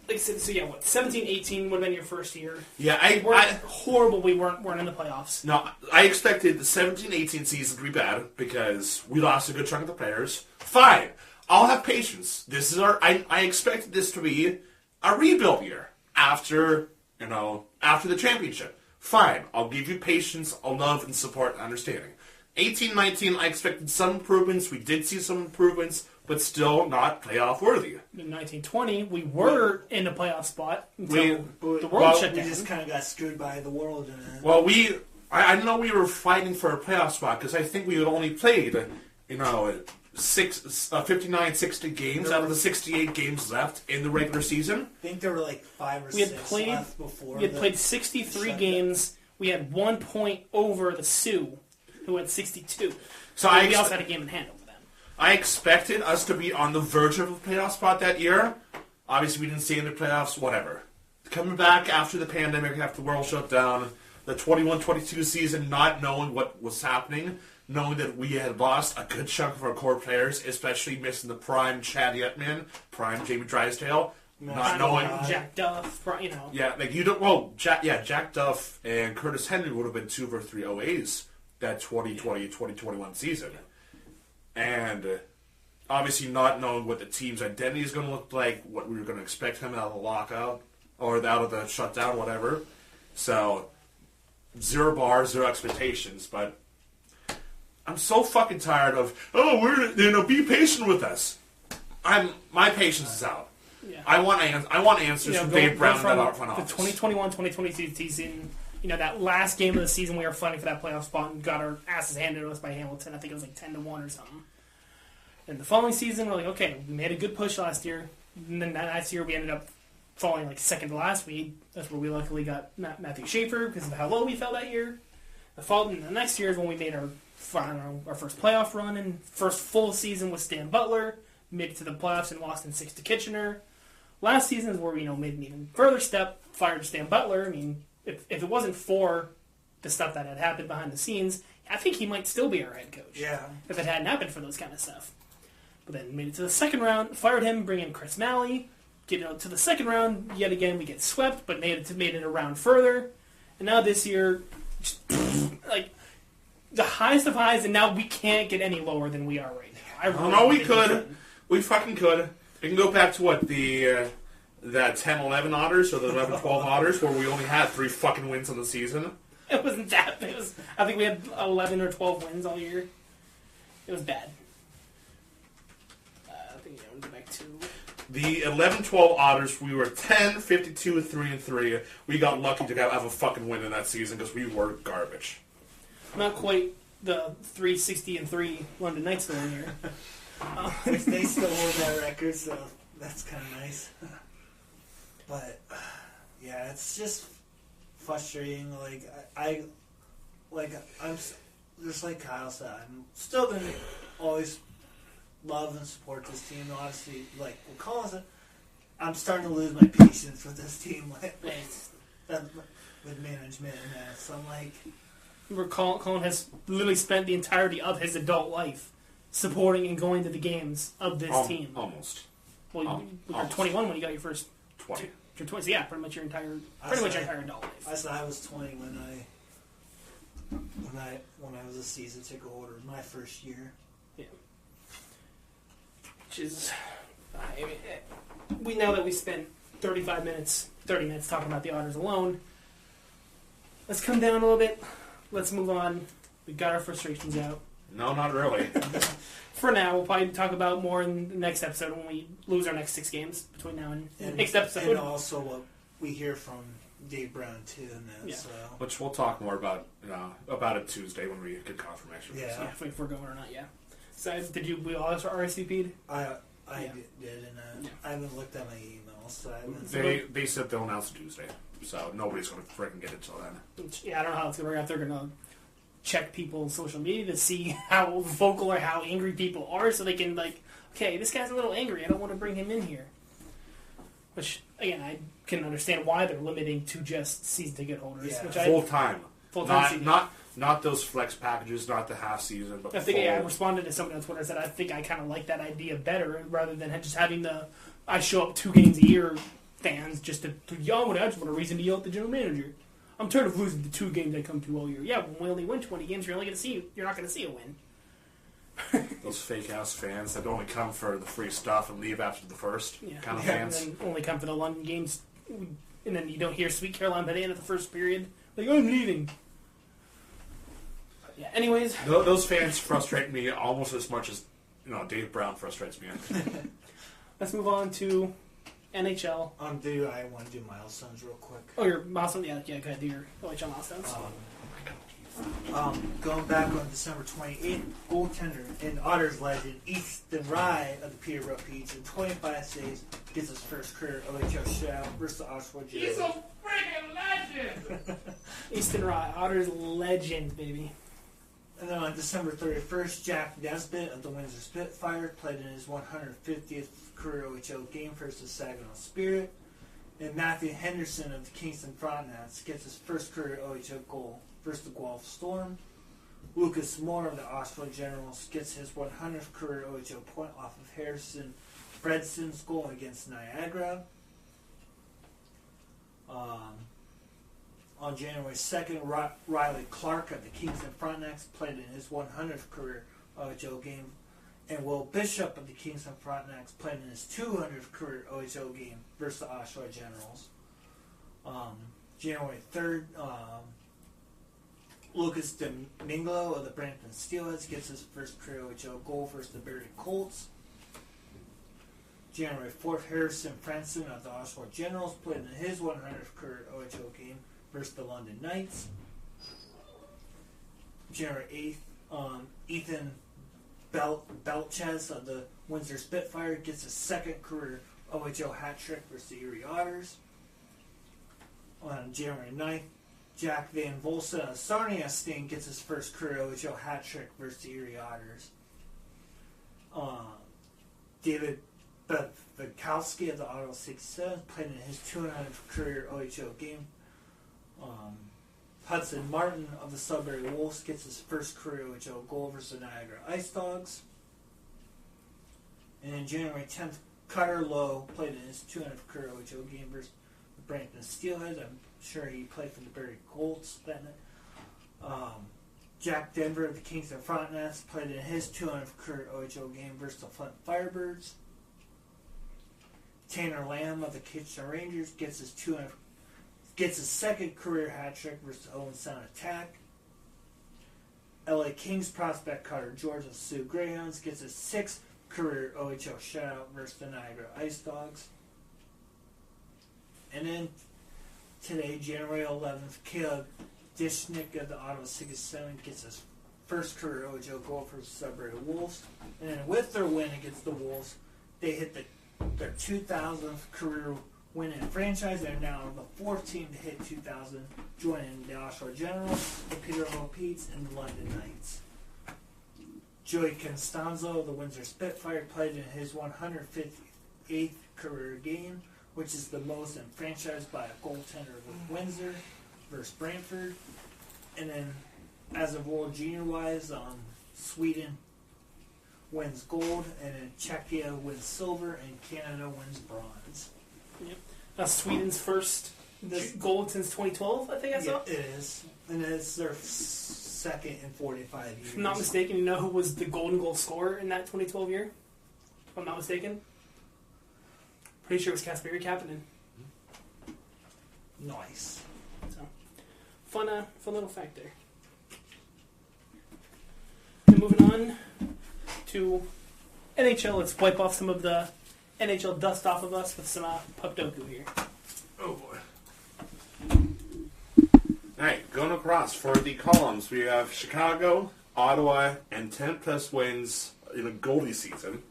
like I said, so yeah, 17-18 would have been your first year. Yeah, horrible we weren't in the playoffs. No, I expected the 17-18 season to be bad because we lost a good chunk of the players. Fine. I'll have patience. I expected this to be a rebuild year after the championship. Fine. I'll give you patience, I'll love and support and understanding. 18-19, I expected some improvements. We did see some improvements, but still not playoff worthy. In 19-20, we were in a playoff spot until the world shut down. We just kind of got screwed by the world. Well, I know we were fighting for a playoff spot because I think we had only played, 59, 60 games out of the 68 games left in the regular season. I think there were like 5 or 6 left before. We had played 63 games. We had 1 point over the Sioux, who had 62. So we also had a game in hand over them. I expected us to be on the verge of a playoff spot that year. Obviously, we didn't stay in the playoffs, whatever. Coming back after the pandemic, after the world shut down, the 21-22 season, not knowing what was happening, knowing that we had lost a good chunk of our core players, especially missing the prime Chad Yetman, prime Jamie Drysdale, not knowing Jack Duff, Yeah, like you don't. Well, Jack Duff and Curtis Henry would have been 2 of our 3 OAs that 2020-2021 season, and obviously not knowing what the team's identity is going to look like, what we were going to expect coming out of the lockout or out of the shutdown, whatever. So 0 bars, 0 expectations, but. I'm so fucking tired of, be patient with us. My patience is out. Yeah. I want answers from Dave Brown and that front office. The 2021-2022 season, that last game of the season we were fighting for that playoff spot and got our asses handed to us by Hamilton. I think it was like 10-1 or something. And the following season, we're like, okay, we made a good push last year. And then last year we ended up falling like second to last week. That's where we luckily got Matthew Schaefer because of how low we fell that year. The next year is when we made our first playoff run and first full season with Stan Butler, made it to the playoffs and lost in 6 to Kitchener. Last season is where we made an even further step, fired Stan Butler. I mean, if it wasn't for the stuff that had happened behind the scenes, I think he might still be our head coach. Yeah. If it hadn't happened for those kind of stuff. But then made it to the second round, fired him, bring in Chris Malley, get to the second round, yet again we get swept, but made it a round further. And now this year, like the highest of highs, and now we can't get any lower than we are right now. No, we could. We fucking could. We can go back to what that 10-11 Otters or the 11-12 Otters, where we only had 3 fucking wins on the season. It wasn't that. I think we had 11 or 12 wins all year. It was bad. I think I want to go back to the 11-12 Otters. We were 10, 52, 3-3. We got lucky to have a fucking win in that season because we were garbage. Not quite the 3-60-3 London Knights though in here. Which they still hold that record, so that's kind of nice. But yeah, it's just frustrating. I'm just like Kyle said. I'm still gonna always love and support this team. Obviously, like what Colin said, I'm starting to lose my patience with this team, with management and that. So I'm like. Colin has literally spent the entirety of his adult life supporting and going to the games of this team. Almost. Well, you were 21 when you got your first 20. Your 20, so yeah, pretty much your entire adult life. I said I was 20 when when I was a season ticket holder, my first year. Yeah. Which is, I mean, we know that we spent 30 minutes talking about the Otters alone. Let's come down a little bit. Let's move on. We got our frustrations out. No, not really. For now, we'll probably talk about more in the next episode when we lose our next 6 games between now and next episode. And also what we hear from Dave Brown too, and that. Yeah. So. Which we'll talk more about it Tuesday when we get confirmation. Yeah. If we're going or not, yeah. So, we all RSVP'd? I Yeah. did, and Yeah. I haven't looked at my emails, so I haven't. They said they'll announce it Tuesday, so nobody's going to freaking get it till then. Yeah, I don't know how it's going to work out. They're going to check people's social media to see how vocal or how angry people are, so they can, okay, this guy's a little angry. I don't want to bring him in here. Which, again, I can understand why they're limiting to just season ticket holders. Yeah. Which Full time. Full-time Not those flex packages, not the half season, but I responded to somebody on Twitter and said I think I kind of like that idea better rather than just having I show up 2 games a year fans just to yell. I just want a reason to yell at the general manager. I'm tired of losing the 2 games I come to all year. Yeah, when we only win 20 games, you're not going to see a win. Those fake ass fans that only come for the free stuff and leave after the first kind of fans. And then only come for the London games, and then you don't hear Sweet Caroline by the end of the first period. I'm leaving. Yeah. Anyways, Those fans frustrate me almost as much as Dave Brown frustrates me. let's move on to NHL. I want to do milestones real quick. Oh, your milestone? Yeah, go ahead, do your OHL milestones. Going back on December 28th, goaltender and Otters legend Ethan Rye of the Peterborough Petes in 25 saves gets his first career OHL shutout versus the Ottawa Jets. He's a freaking legend! Easton Rye, Otters legend, baby. And then on December 31st, Jack Nesbitt of the Windsor Spitfire played in his 150th career OHL game versus the Saginaw Spirit. And Matthew Henderson of the Kingston Frontenacs gets his first career OHL goal versus the Guelph Storm. Lucas Moore of the Ottawa Generals gets his 100th career OHL point off of Harrison Fredson's goal against Niagara. On January 2nd, Riley Clark of the Kingston Frontenacs played in his 100th career OHL game, and Will Bishop of the Kingston Frontenacs played in his 200th career OHL game versus the Oshawa Generals. January 3rd, Lucas Domingo of the Brampton Steelheads gets his first career OHL goal versus the Barrie Colts. January 4th, Harrison Franson of the Oshawa Generals played in his 100th career OHL game versus the London Knights. January 8th, Ethan Belchez of the Windsor Spitfire gets his second career OHL hat trick versus the Erie Otters. On January 9th, Jack Van Volsen of Sarnia Sting gets his first career OHL hat trick versus the Erie Otters. David Bukowski of the Ottawa 67 played in his 200th career OHL game. Hudson Martin of the Sudbury Wolves gets his first career OHL goal versus the Niagara Ice Dogs. And on January 10th, Cutter Lowe played in his 200th career OHL game versus the Brampton Steelheads. I'm sure he played for the Barrie Colts that night. Jack Denver of the Kingston Frontenacs played in his 200th career OHL game versus the Flint Firebirds. Tanner Lamb of the Kitchener Rangers gets his second career hat trick versus Owen Sound Attack. LA Kings prospect Carter George of the Sioux Greyhounds gets his 6th career OHL shutout versus the Niagara Ice Dogs. And then today, January 11th, Caleb Dishnick of the Ottawa 67 gets his first career OHL goal for the Sudbury Wolves. And then with their win against the Wolves, they hit their 2,000th career win in franchise. They're now the 4th team to hit 2,000, joining the Oshawa Generals, the Peterborough Petes, and the London Knights. Joey Constanzo of the Windsor Spitfire played in his 158th career game, which is the most in franchise by a goaltender with Windsor versus Brantford. And then, as of World Junior wise, Sweden wins gold, and then Czechia wins silver, and Canada wins bronze. Yep. That's Sweden's first gold since 2012, I think I saw. Yeah, it is. And it's their second in 45 years. If I'm not mistaken, you know who was the golden goal scorer in that 2012 year? If I'm not mistaken. Pretty sure it was Kasperi Kapanen. Nice. So, fun little fact there. And moving on to NHL, let's wipe off some of the NHL dust off of us with some Pupdoku here. Oh boy. Alright, going across for the columns, we have Chicago, Ottawa, and 10+ wins in a goalie season.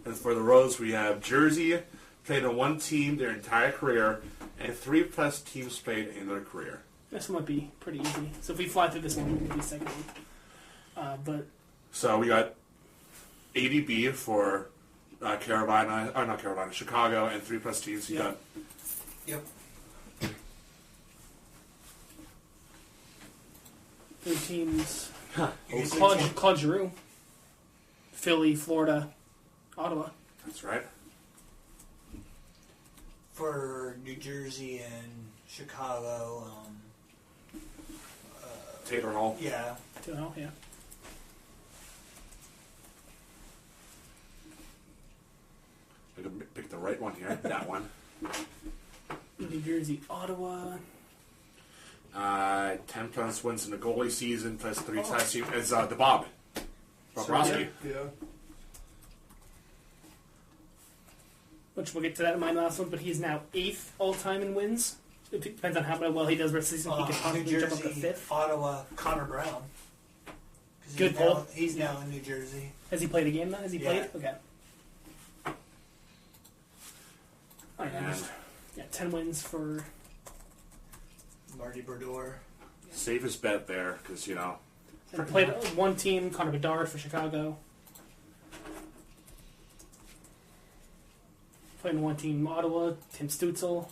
And for the rows, we have Jersey, played on one team their entire career, and 3+ teams played in their career. This one might be pretty easy. So if we fly through this one, we'll do the second one. So we got ADB for Chicago, and 3+ teams. You got Yep. three teams. You get Claude Giroux. Philly, Florida, Ottawa. that's right. for New Jersey and Chicago. Taylor Hall. Yeah. Oh, yeah. I can pick the right one here. That one. New Jersey, Ottawa. 10+ wins in the goalie season, plus 3 ties team is the Bob. Bobrovsky. Yeah. Which we'll get to that in my last one, but he's now 8th all-time in wins. It depends on how well he does versus season. He could New possibly jump up to Jersey, 5th. Ottawa, Connor Brown. 'Cause Good he's pull. now, he's now in New Jersey. Has he played a game now? Has he Yeah. played? Okay. All right, And yeah, 10 wins for... Marty Brodeur. safest bet there, because, you know, And played one team, Connor Bedard for Chicago. Played in one team, Ottawa, Tim Stutzel.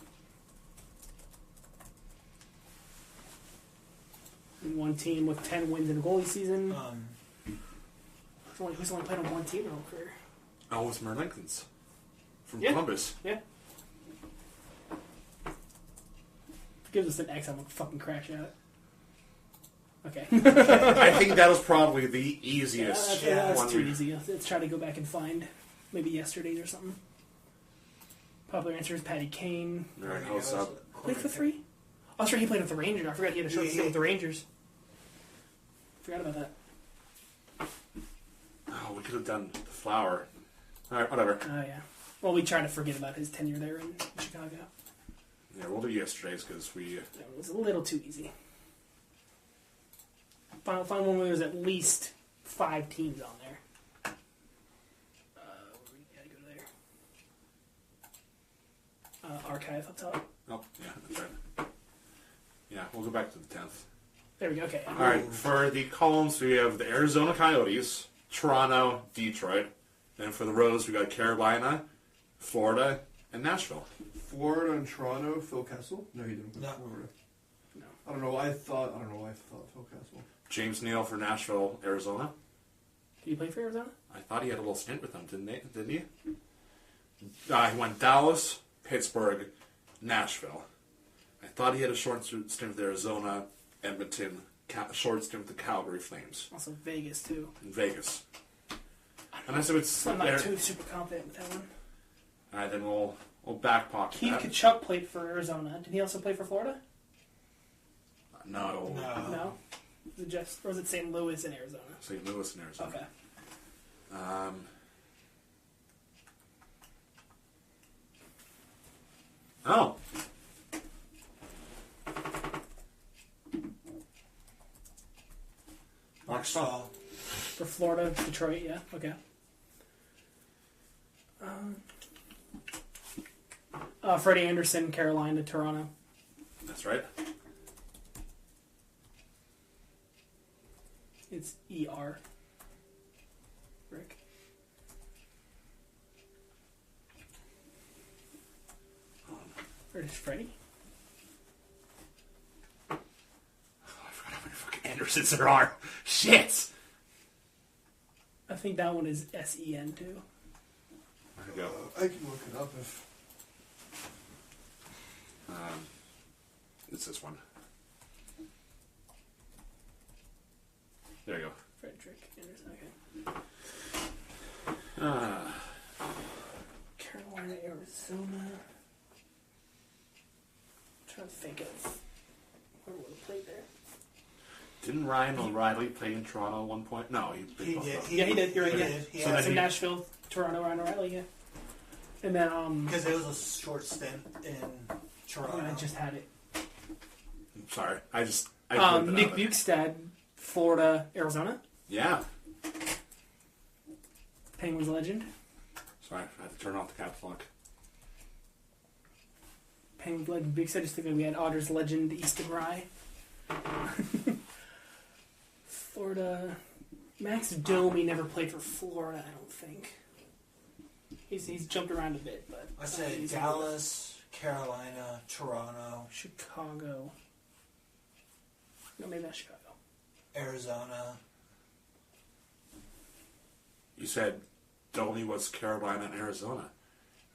In one team with 10 wins in a goalie season. Who's only played on one team in their whole career? oh, it's Merlinkens from Yeah. Columbus. Yeah. Gives us an X, I'm gonna fucking crash out. Okay. I think that was probably the Yeah, easiest that's one. too easy. Let's try to go back and find maybe yesterday's or something. Popular answer is Patty Kane. All right, how's up? Played for 3? Oh, that's right, he played with the Rangers. I forgot he had a short stint with the Rangers. Forgot about that. Oh, we could have done the flower. All right, whatever. Oh, yeah. Well, we try to forget about his tenure there in Chicago. Yeah, we'll do yesterday's because we. It was a little too easy. Find one where there's at least 5 teams on there. We gotta go there. Archive up top. Oh, yeah, that's right. Yeah, we'll go back to the 10th. There we go. Okay. All right, for the columns, we have the Arizona Coyotes, Toronto, Detroit. And for the rows, we got Carolina, Florida, and Nashville. Florida and Toronto, Phil Kessel? No, he didn't play No. Florida. No. I don't know why I thought Phil Kessel. James Neal for Nashville, Arizona. Did he play for Arizona? I thought he had a little stint with them, didn't he? He went Dallas, Pittsburgh, Nashville. I thought he had a short stint with Arizona, Edmonton, short stint with the Calgary Flames, Also Vegas too. and Vegas. And I said it's I'm there. not too super confident with that one. All right, then we'll back pocket Keith that. Kachuk played for Arizona. Did he also play for Florida? No, No. Was it just, or was it St. Louis in Arizona? St. Louis and Arizona. Okay. Oh. Mark Stahl. For Florida, Detroit, yeah, okay. Freddie Anderson, Carolina, Toronto. That's right. It's ER. Rick. Or is Freddie? Oh, I forgot how many fucking Andersons there are. Shit. I think that one is SEN too. There we go. I can look it up if... It's this one. Okay. Carolina, Arizona. I'm trying to think of where would have played there. Didn't Ryan O'Reilly play in Toronto at one point? No, he He both did. of them. Yeah, he did. You're right. He Yeah. did. So Yeah, then so he- Nashville, Toronto, Ryan O'Reilly. Yeah. And then Because it was a short stint in Toronto. I just had it. Sorry, I flipped it Nick out. Bukestad, Florida, Arizona. Yeah. Penguins legend. Sorry, I had to turn off the caps lock. Penguins legend Bukestad. Just thinking we had Otters legend Easton Rye. Florida. Max Domi never played for Florida, I don't think. He's jumped around a bit, but I said he's Dallas, Carolina, Toronto, Chicago. No, maybe not Chicago. Arizona. You said Domi was Carolina and Arizona,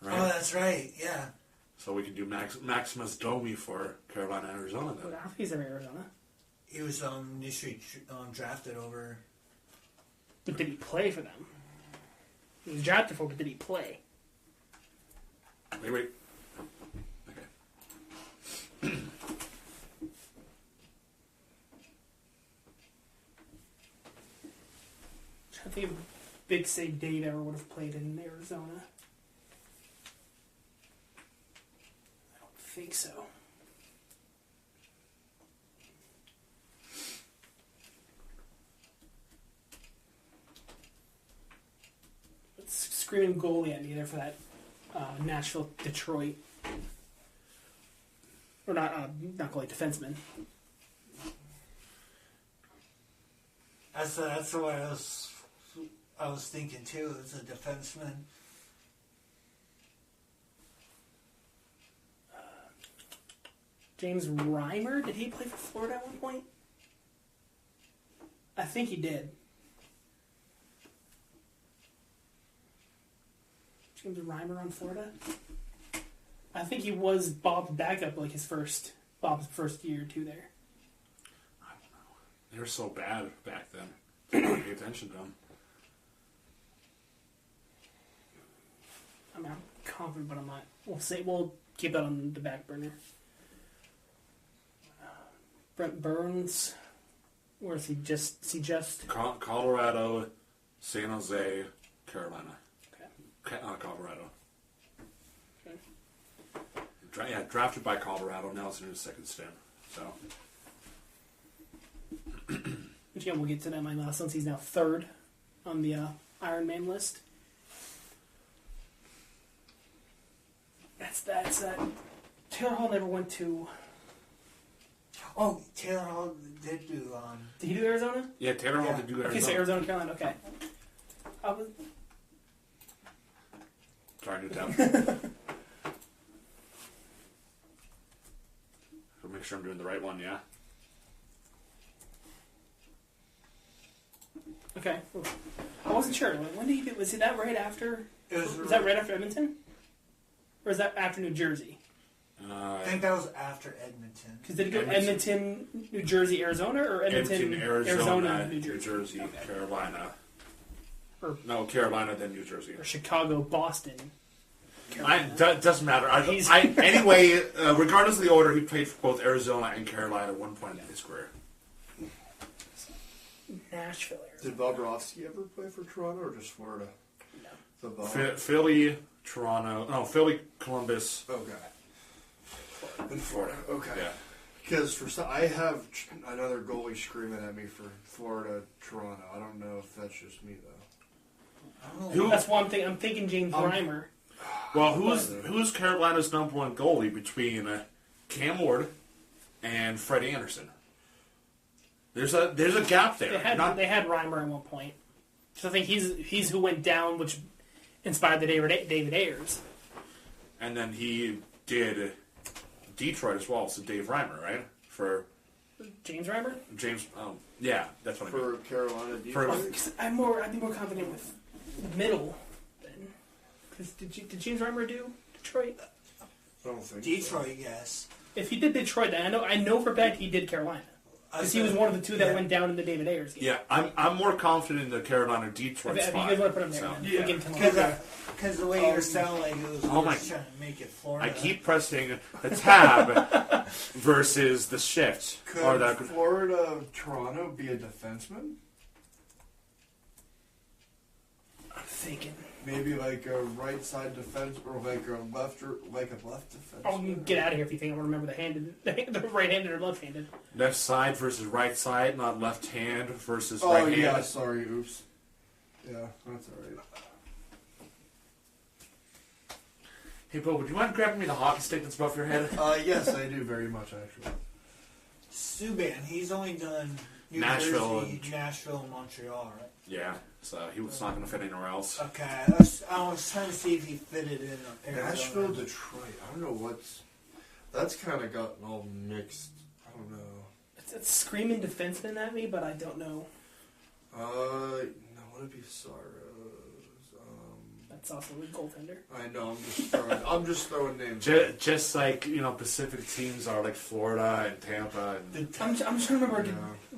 right? Oh, that's right. Yeah. So we can do Maximus Domi for Carolina and Arizona But I then. don't think he's ever Arizona. He was initially drafted over. But did he play for them? He was drafted for, but did he play? Wait. Okay. I think if Big Save Dave ever would have played in Arizona. I don't think so. It's screaming goalie at me there for that Nashville Detroit. Or not goalie, defenseman. That's what I was thinking too. As a defenseman. James Reimer, did he play for Florida at one point? I think he did. James Reimer on Florida? I think he was Bob's backup like Bob's first year or two there. They were so bad back then. I didn't pay attention to them. I mean, I'm confident, but I'm not. We'll keep that on the back burner. Brent Burns, where is he? Colorado, San Jose, Carolina. Okay. Colorado. Okay. Drafted by Colorado. Now it's in his second stint. So. Which again, we'll get to that in my last since he's now third on the Iron Man list. That's Taylor Hall never went to. Oh, Taylor Hall did do. Did he do Arizona? Yeah, Taylor Hall Yeah. did do Okay, so Arizona. Arizona, Carolina. Okay. I was, Sorry, new tab. So make sure I'm doing the right one, yeah? okay. I wasn't sure. When did he do? Was that right after? Was that right after Edmonton? Or is that after New Jersey? I think that was after Edmonton. Because did he go Edmonton, New Jersey, Arizona, or Edmonton, Arizona, New Jersey? Okay. Carolina. Or- No, Carolina, then New Jersey. Or Chicago, Boston. Doesn't matter. Anyway, regardless of the order, he played for both Arizona and Carolina at one point in his career. Nashville, Arizona. Did Bobrovsky ever play for Toronto or just Florida? No. The Bob. Philly, Columbus, Okay. In Florida. Okay. Yeah. Because I have another goalie screaming at me for Florida, Toronto. I don't know if that's just me though. That's one thing. I'm thinking James Reimer. Well, who's Carolina's number one goalie between Cam Ward and Fred Anderson? There's a gap there. They had Reimer at one point. So I think he's who went down, which inspired the David Ayers. And then he did Detroit as well. So Dave Reimer, right? For James Reimer. James. Yeah, that's what I mean. For Carolina, For- Detroit? Because I'd be more confident with the middle. Because did James Reimer do Detroit? I don't think Detroit, yes. If he did Detroit, then I know for a fact he did Carolina. Because he was one of the two that went down in the David Ayers game. Yeah, I'm more confident in the Carolina Detroit If you spot. guys want to put him there, So. then we can come up. Because the way you're sounding like it was Oh my- trying to make it Florida. I keep pressing the tab versus the shift. Or Could the, Florida Toronto be a defenseman? I'm thinking. Maybe like a right side defense or like a left defense. Oh, you get out of here if you think I remember the right-handed or left-handed. left side versus right side, not left hand versus Oh right hand. yeah, sorry, oops. Yeah, that's alright. Hey, Bo, would you mind grabbing me the hockey stick that's above your head? Yes, I do very much actually. Subban, he's only done New Nashville Jersey, Nashville, and Montreal, right? Yeah, so he was not going to fit anywhere else. Okay, I was trying to see if he fitted in Arizona. Nashville, Detroit. I don't know what's. That's kind of gotten all mixed. I don't know. It's screaming defenseman at me, but I don't know. No, would it be Saros? That's also a goaltender. I know. I'm just throwing names. Just like, Pacific teams are like Florida and Tampa. And I'm trying to remember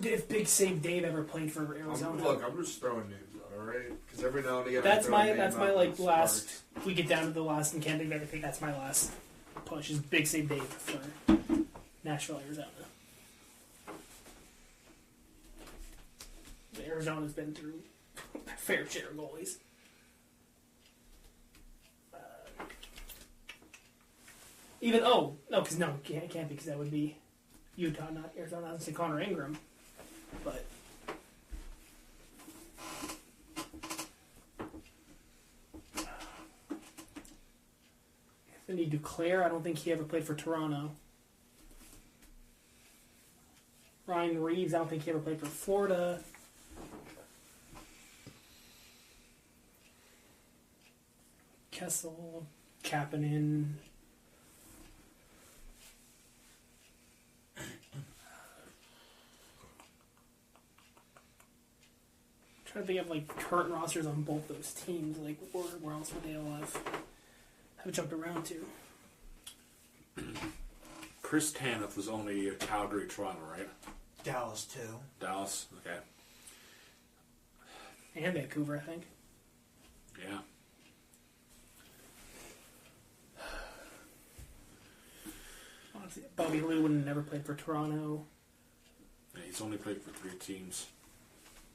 if Big Save Dave ever played for Arizona. I'm just throwing names out, all right? Because every now and again, That's my like last. If we get down to the last and can't think of everything, that's my last push. Is Big Save Dave for Nashville, Arizona. Arizona's been through a fair share of goalies. Because it can't be because that would be Utah, not Arizona. I was going to say Connor Ingram, but Anthony Duclair. I don't think he ever played for Toronto. Ryan Reeves. I don't think he ever played for Florida. Kessel, Kapanen. Trying to think of like current rosters on both those teams. Like where else would they all have jumped around to? Chris Tanev was only Calgary, Toronto, right? Dallas too. Dallas, okay. And Vancouver, I think. Yeah. Honestly, Bobby Lewin never played for Toronto. Yeah, he's only played for 3 teams.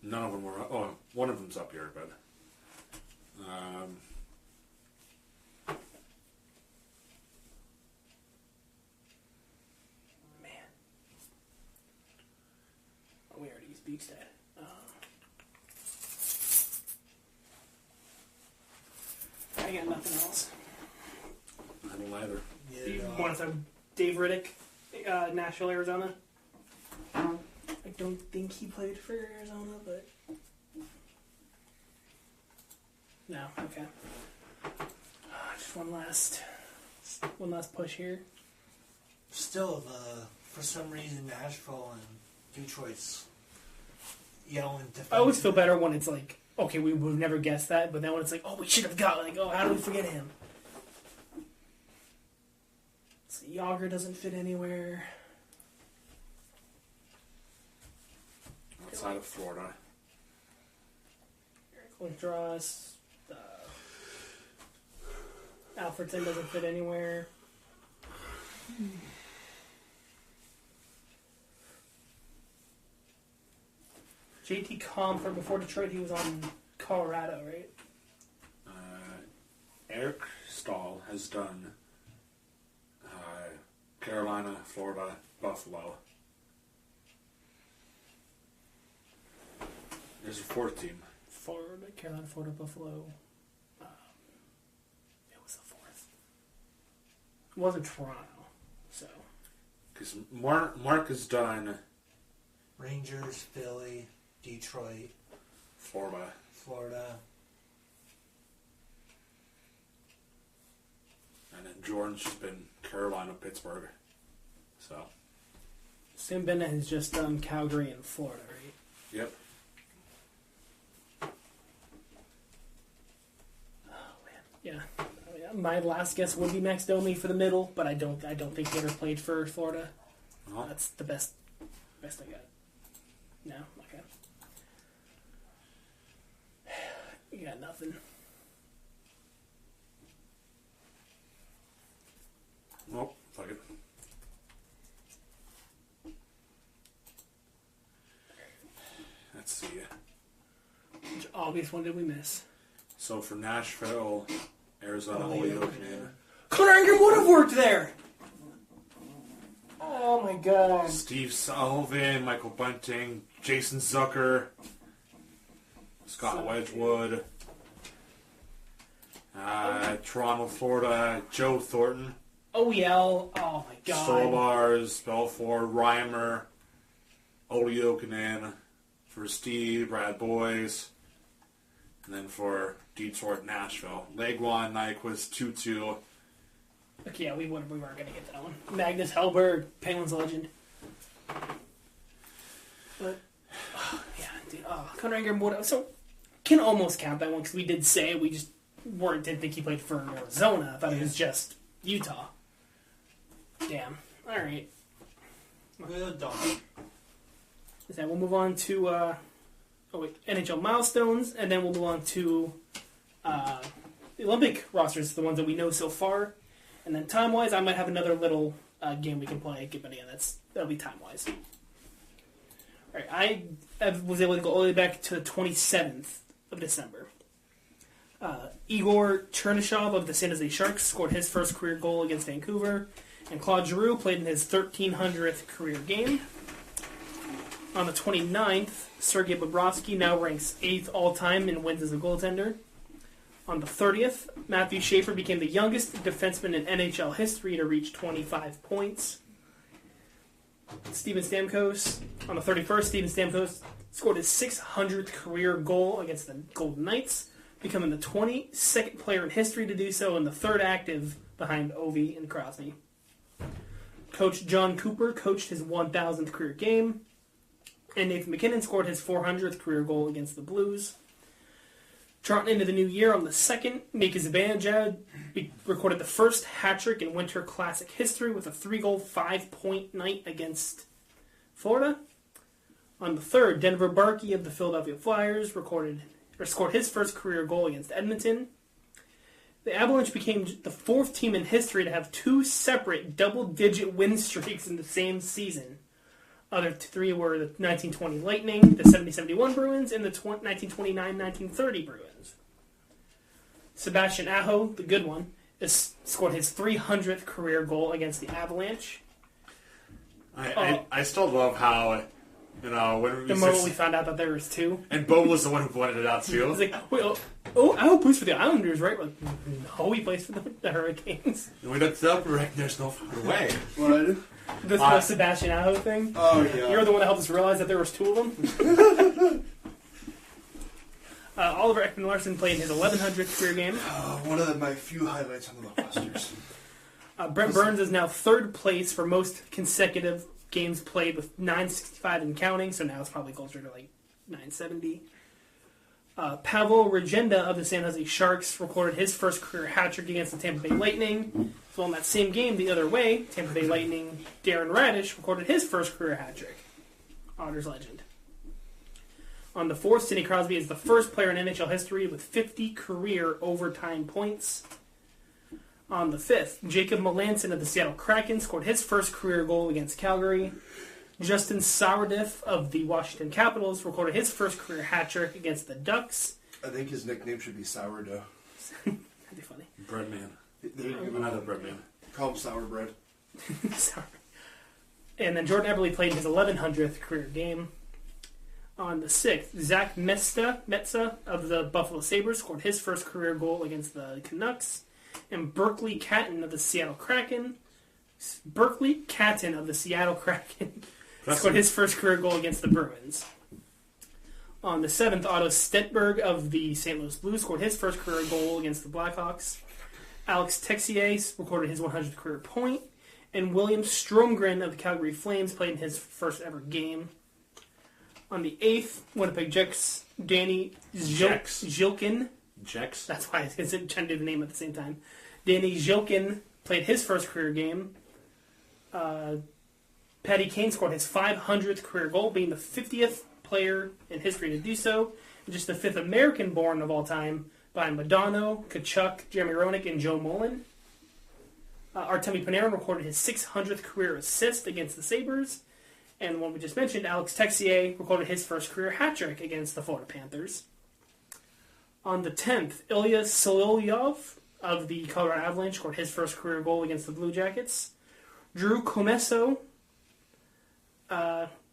None of them were. Oh, one of them's up here, but. Man. Oh, we already used Beekstead. I got nothing else. I don't either. You want to talk Dave Riddick, Nashville, Arizona? I don't think he played for Arizona, but no. Okay. Just one last push here. Still, for some reason, Nashville and Detroit's yelling defense. I always feel better when it's like, okay, we would never guess that, but then when it's like, oh, we should have got, like, oh, how do we forget him? So Yager doesn't fit anywhere. Outside of Florida. Eric Lindros. Alfredson doesn't fit anywhere. JT Compher, before Detroit, he was on Colorado, right? Eric Stahl has done Carolina, Florida, Buffalo. There's a 4th team. Carolina, Florida, Buffalo. It was the 4th. It wasn't Toronto, so. Because Mark has done Rangers, Philly, Detroit, Florida. And then Jordan's just been Carolina, Pittsburgh. So. Sam Bennett has just done Calgary and Florida, right? Yep. Yeah. My last guess would be Max Domi for the middle, but I don't think he ever played for Florida. Well, That's the best Best I got. No? Okay. You got nothing. Well, fuck it. Let's see. Which obvious one did we miss? So for Nashville, Arizona, Holyoke, and Connor Ingram would have worked there! Oh my god. Steve Sullivan, Michael Bunting, Jason Zucker, Scott Wedgwood, Toronto, Florida, Joe Thornton, OEL, oh my god. Solars, Belfort, Reimer, Oliokanen, for Steve, Brad Boys, and then for Detroit, Nashville, Legwan, Nyquist, 2-2. Okay, yeah, we weren't going to get that one. Magnus Hellberg, Penguins legend. But, yeah, dude, Connor Ingram would have, so, can almost count that one, because we did say we just didn't think he played for Arizona. I thought it was just Utah. Damn. Alright. Good dog. We'll move on to NHL milestones, and then we'll move on to the Olympic rosters, the ones that we know so far. And then time-wise, I might have another little game we can play, but yeah, that'll be time-wise. Alright, I was able to go all the way back to the 27th of December. Igor Chernyshov of the San Jose Sharks scored his first career goal against Vancouver, and Claude Giroux played in his 1,300th career game. On the 29th, Sergei Bobrovsky now ranks 8th all-time in wins as a goaltender. On the 30th, Matthew Schaefer became the youngest defenseman in NHL history to reach 25 points. Steven Stamkos, on the 31st, Steven Stamkos scored his 600th career goal against the Golden Knights, becoming the 22nd player in history to do so and the third active behind Ovi and Crosby. Coach John Cooper coached his 1,000th career game, and Nathan MacKinnon scored his 400th career goal against the Blues. Charting into the new year on the 2nd, Mika Zibanejad recorded the first hat-trick in Winter Classic history with a 3-goal, 5-point night against Florida. On the 3rd, Denver Barkey of the Philadelphia Flyers scored his first career goal against Edmonton. The Avalanche became the 4th team in history to have 2 separate double-digit win streaks in the same season. Other 3 were the 1920 Lightning, the 70-71 Bruins, and the 1929-1930 Bruins. Sebastian Aho, the good one, scored his 300th career goal against the Avalanche. I still love how, when the moment we found out that there was 2. And Bo was the one who pointed it out too. I was like, wait, Aho plays for the Islanders, right? Like, no, he plays for the Hurricanes. And we looked it up, and there's no fucking way. What? This whole Sebastian Aho thing. Oh, yeah. You're the one that helped us realize that there was 2 of them. Oliver Ekman-Larsson played his 1100th career game. One of my few highlights on the Blockbusters. Brent Burns is now 3rd place for most consecutive games played with 965 and counting, so now it's probably closer to like 970. Pavel Regenda of the San Jose Sharks recorded his first career hat-trick against the Tampa Bay Lightning. So in that same game, the other way, Tampa Bay Lightning Darren Radish recorded his first career hat-trick. Otters legend. On the 4th, Sidney Crosby is the first player in NHL history with 50 career overtime points. On the 5th, Jacob Melanson of the Seattle Kraken scored his first career goal against Calgary. Justin Sourdiff of the Washington Capitals recorded his first career hat-trick against the Ducks. I think his nickname should be Sourdough. That'd be funny. Breadman. Another Breadman. Call him Sour Bread. Sorry. And then Jordan Eberle played his 1100th career game. On the 6th, Zach Metsa of the Buffalo Sabres scored his first career goal against the Canucks. And Berkeley Catton of the Seattle Kraken scored his first career goal against the Bruins. On the 7th, Otto Stenberg of the St. Louis Blues scored his first career goal against the Blackhawks. Alex Texier recorded his 100th career point. And William Stromgren of the Calgary Flames played in his first ever game. On the 8th, Winnipeg Jets, Danny Zhilkin. Jex? That's why I was trying to do the name at the same time. Danny Zhilkin played his first career game. Pavel Patty Kane scored his 500th career goal, being the 50th player in history to do so, and just the 5th American-born of all time, behind Madonna, Kachuk, Jeremy Roenick, and Joe Mullen. Artemi Panarin recorded his 600th career assist against the Sabres. And the one we just mentioned, Alex Texier, recorded his first career hat trick against the Florida Panthers. On the 10th, Ilya Solovyov of the Colorado Avalanche scored his first career goal against the Blue Jackets. Drew Commesso.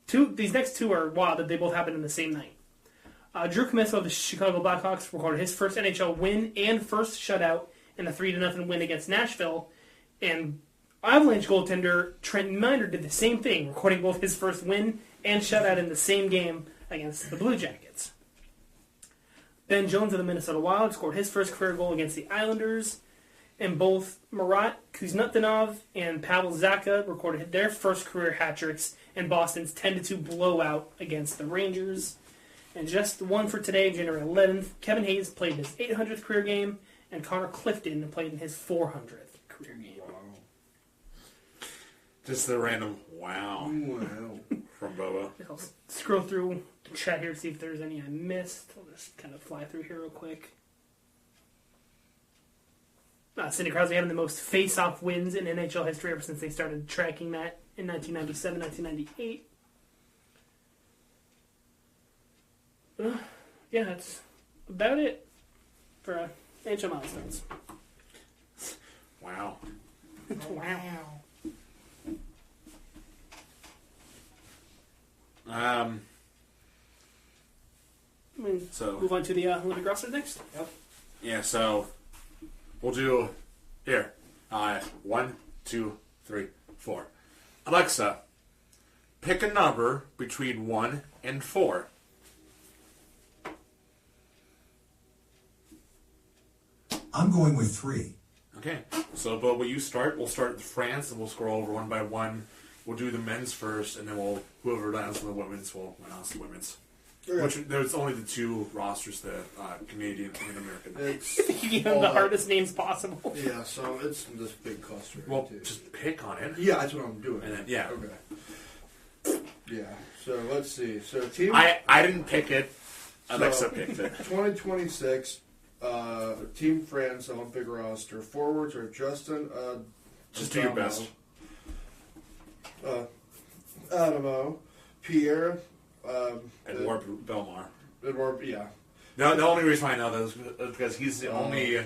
These next two are wild that they both happened in the same night. Drew Commesso of the Chicago Blackhawks recorded his first NHL win and first shutout in a 3-0 win against Nashville. And Avalanche goaltender Trent Miner did the same thing, recording both his first win and shutout in the same game against the Blue Jackets. Ben Jones of the Minnesota Wild scored his first career goal against the Islanders, and both Marat Kuznetsov and Pavel Zacha recorded their first career hat tricks in Boston's 10-2 blowout against the Rangers. And just one for today, January 11th, Kevin Hayes played his 800th career game, and Connor Clifton played in his 400th career game. Wow. Just the random wow from Boba. I'll scroll through the chat here to see if there's any I missed. I'll just kind of fly through here real quick. Sidney Crosby having the most face-off wins in NHL history ever since they started tracking that in 1997, 1998. Yeah, that's about it for NHL milestones. Wow. Wow. So move on to the Olympic roster next. Yep. yeah, so we'll do here. 1, 2, 3, 4. Alexa, pick a number between 1 and 4. I'm going with 3. Okay. So, but will you start? We'll start with France, and we'll scroll over one by one. We'll do the men's first, and then whoever lands on the women's will announce the women's. Okay. Which there's only the two rosters, the Canadian and American. It's You give them the hardest names possible. yeah, so it's this big cluster. Well, too. just pick on it. Yeah, that's what I'm doing. And then, yeah. Okay. Yeah. So let's see. So team. I didn't pick it. Alexa So- picked it. 2026 Team France Olympic roster. Forwards are Justin. Just do your best. Adamo, Pierre. Edouard Belmar. Edouard, yeah. No, the only reason why I know that is because he's the only.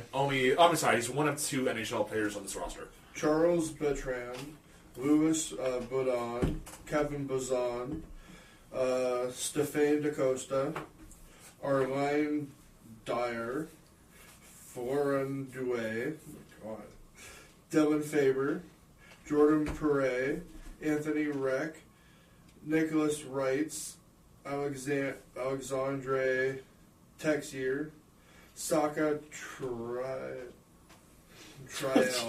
I'm sorry, he's one of 2 NHL players on this roster. Charles Bertrand, Louis Baudon, Kevin Bazan, Stéphane DaCosta, Arline Dyer, Florent Douay, Dylan Faber, Jordan Perret, Anthony Reck, Nicholas Reitz, Alexandre Texier, Saka Trial.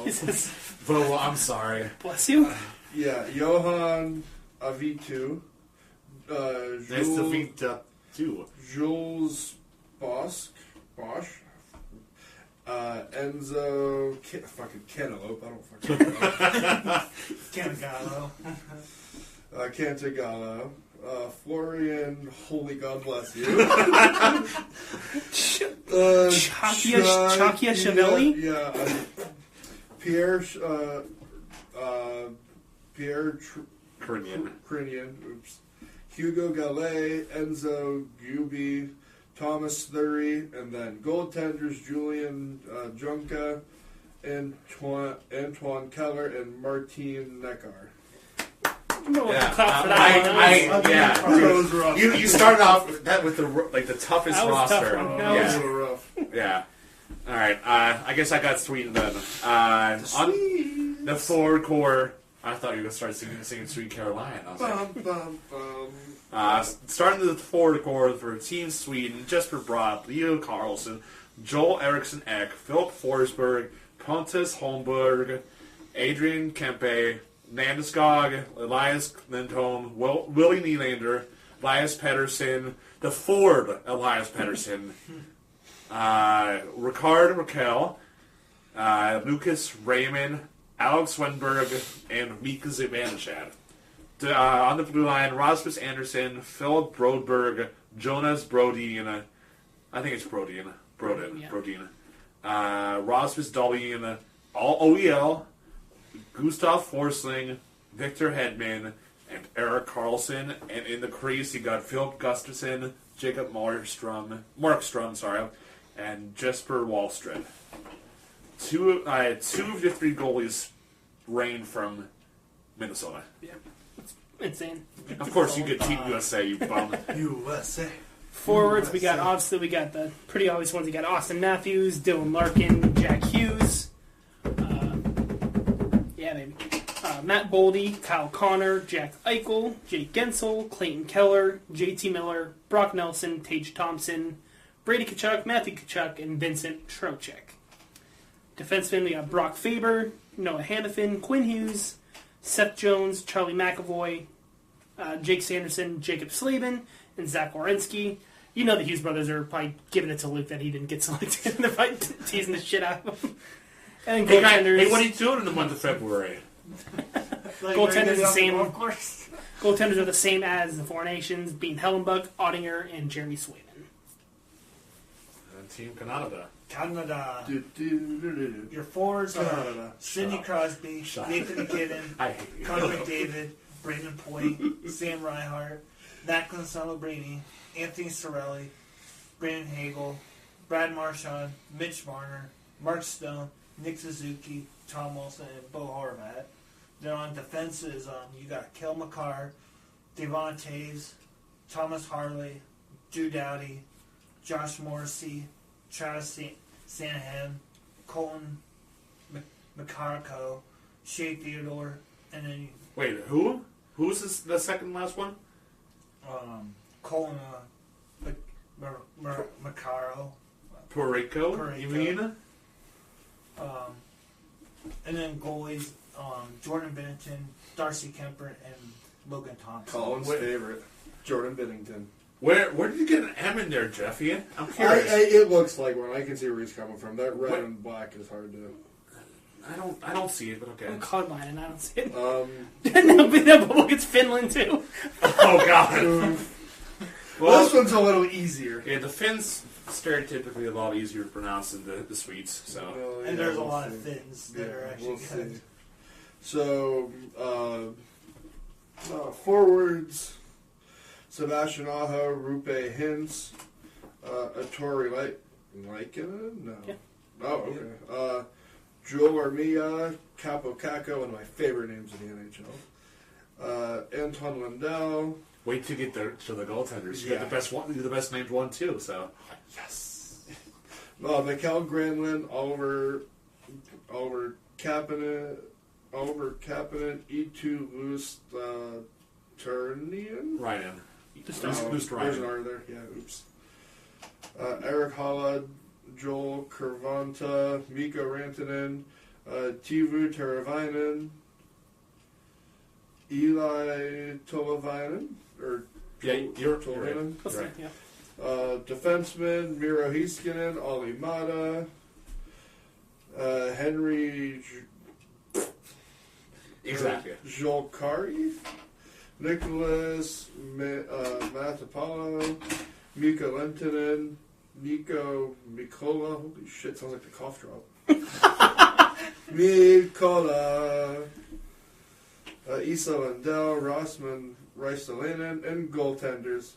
Jesus. Well, I'm sorry. Bless you. Yeah, Johan Avitu, Nice to meet you. Jules Bosch, Enzo fucking Cantaloupe. I don't fucking know. Canagalo. Cantagallo, Florian. Holy God bless you. Chakia Chevelli? Yeah. Pierre. Pierre Korean. Oops. Hugo Gallet, Enzo Gubi, Thomas Thury, and then goaltenders Julian Junka, Antoine Keller, and Martin Neckar. Yeah, Clap for that one. yeah. That was rough. You started off with that with the toughest That was a tough roster. one. That was Yeah, so rough. yeah. All right. I guess I got Sweden then. On the forward core, I thought you were going to start singing Sweet Caroline. I was like, Bum, bum, bum. starting the forward core for Team Sweden, Jesper Bratt, Leo Carlson, Joel Eriksson Ek, Philip Forsberg, Pontus Holmberg, Adrian Kempe, Landeskog, Elias Lindholm, Willie Nylander, Elias Pettersson, the Ford Elias Pettersson, Ricard Raquel, Lucas Raymond, Alex Wenberg, and Mika Zibanejad. On the blue line, Rasmus Anderson, Philip Brodberg, Jonas Brodin, I think it's Brodin. Yeah. Brodin. Rasmus Dahlin, all OEL, Gustav Forsling, Victor Hedman, and Eric Carlson. And in the crease, you got Philip Gustafsson, Jacob Markstrom, and Jesper Wallstedt. Two of the three goalies reign from Minnesota. Yeah. It's insane. Of course, you get Team USA, you bum. USA. Forwards, we got the pretty obvious ones. We got Austin Matthews, Dylan Larkin, Jack Hughes. Matt Boldy, Kyle Connor, Jack Eichel, Jake Gensel, Clayton Keller, JT Miller, Brock Nelson, Tage Thompson, Brady Tkachuk, Matthew Tkachuk, and Vincent Trocheck. Defensemen, we got Brock Faber, Noah Hannafin, Quinn Hughes, Seth Jones, Charlie McAvoy, Jake Sanderson, Jacob Slavin, and Zach Werenski. You know the Hughes brothers are probably giving it to Luke that he didn't get selected, and they're probably teasing the shit out of him. And Hey, goaltenders, what are you doing in the month of February? goaltenders the same. Of course. Goaltenders are the same as the Four Nations, being Hellenbuck, Ottinger, and Jeremy Swayman. Team Canada. Canada. Do. Your forwards are Canada. Sidney Crosby, Nathan McKinnon, I hate you. Connor McDavid, Brandon Point, Sam Reinhart, Macklin Celebrini, Anthony Sorelli, Brandon Hagel, Brad Marchand, Mitch Marner, Mark Stone, Nick Suzuki, Tom Wilson, and Bo Horvat. Then on defenses, you got Kel McCarr, Devon Taves, Thomas Harley, Drew Doughty, Josh Morrissey, Travis Sanahan, Colton McCarrico, Shea Theodore, and then Wait, who? Who's the second last one? Colton Macaro. Puerto Rico, Puerto you Rico. mean? And then goalies, Jordan Bennington, Darcy Kemper, and Logan Thompson. Colin's favorite, Jordan Binnington. Where did you get an M in there, Jeffy? I'm curious. It looks like one. I can see where he's coming from. That red and black is hard to. I don't see it, but okay. I'm colorblind and I don't see it. Um, No, but look, it's Finland too. Oh God. well, this one's a little easier. Yeah, the Finns stereotypically a lot easier to pronounce than the Swedes. So Well, And yeah, there's a we'll lot see. of Finns that Yeah, are actually we'll good. see. So, forwards: Sebastian Aho, Rupe Hintz, Ettore Laikinen? No. Yeah. Oh, okay. Joel Armia, Capo Caco, one of my favorite names in the NHL. Anton Lundell. wait to get to the goaltenders. You Yeah. got the best one. You're the best named one too. So Yes. Mikael Granlund, Oliver Kapanen, E2 Luz Turnian. Ryan, Just Who's There's Ryan? an R there. Yeah, oops. Eric Hollad, Joel Kurvanta, Mikko Rantanen, Tivu Teravainen, Eli Tolavainen, or Yeah, you're right. Tolavainen. Close Right. enough, yeah. Defenseman, Miro Heiskanen, Olli Mata, Henry Exactly. Jolkari, Nicholas Matapalo, Mika Lentinen, Nico Mikola. Holy shit, sounds like the cough drop. Mikola, Isa Lundell, Rossman Rice-Alainen, and goaltenders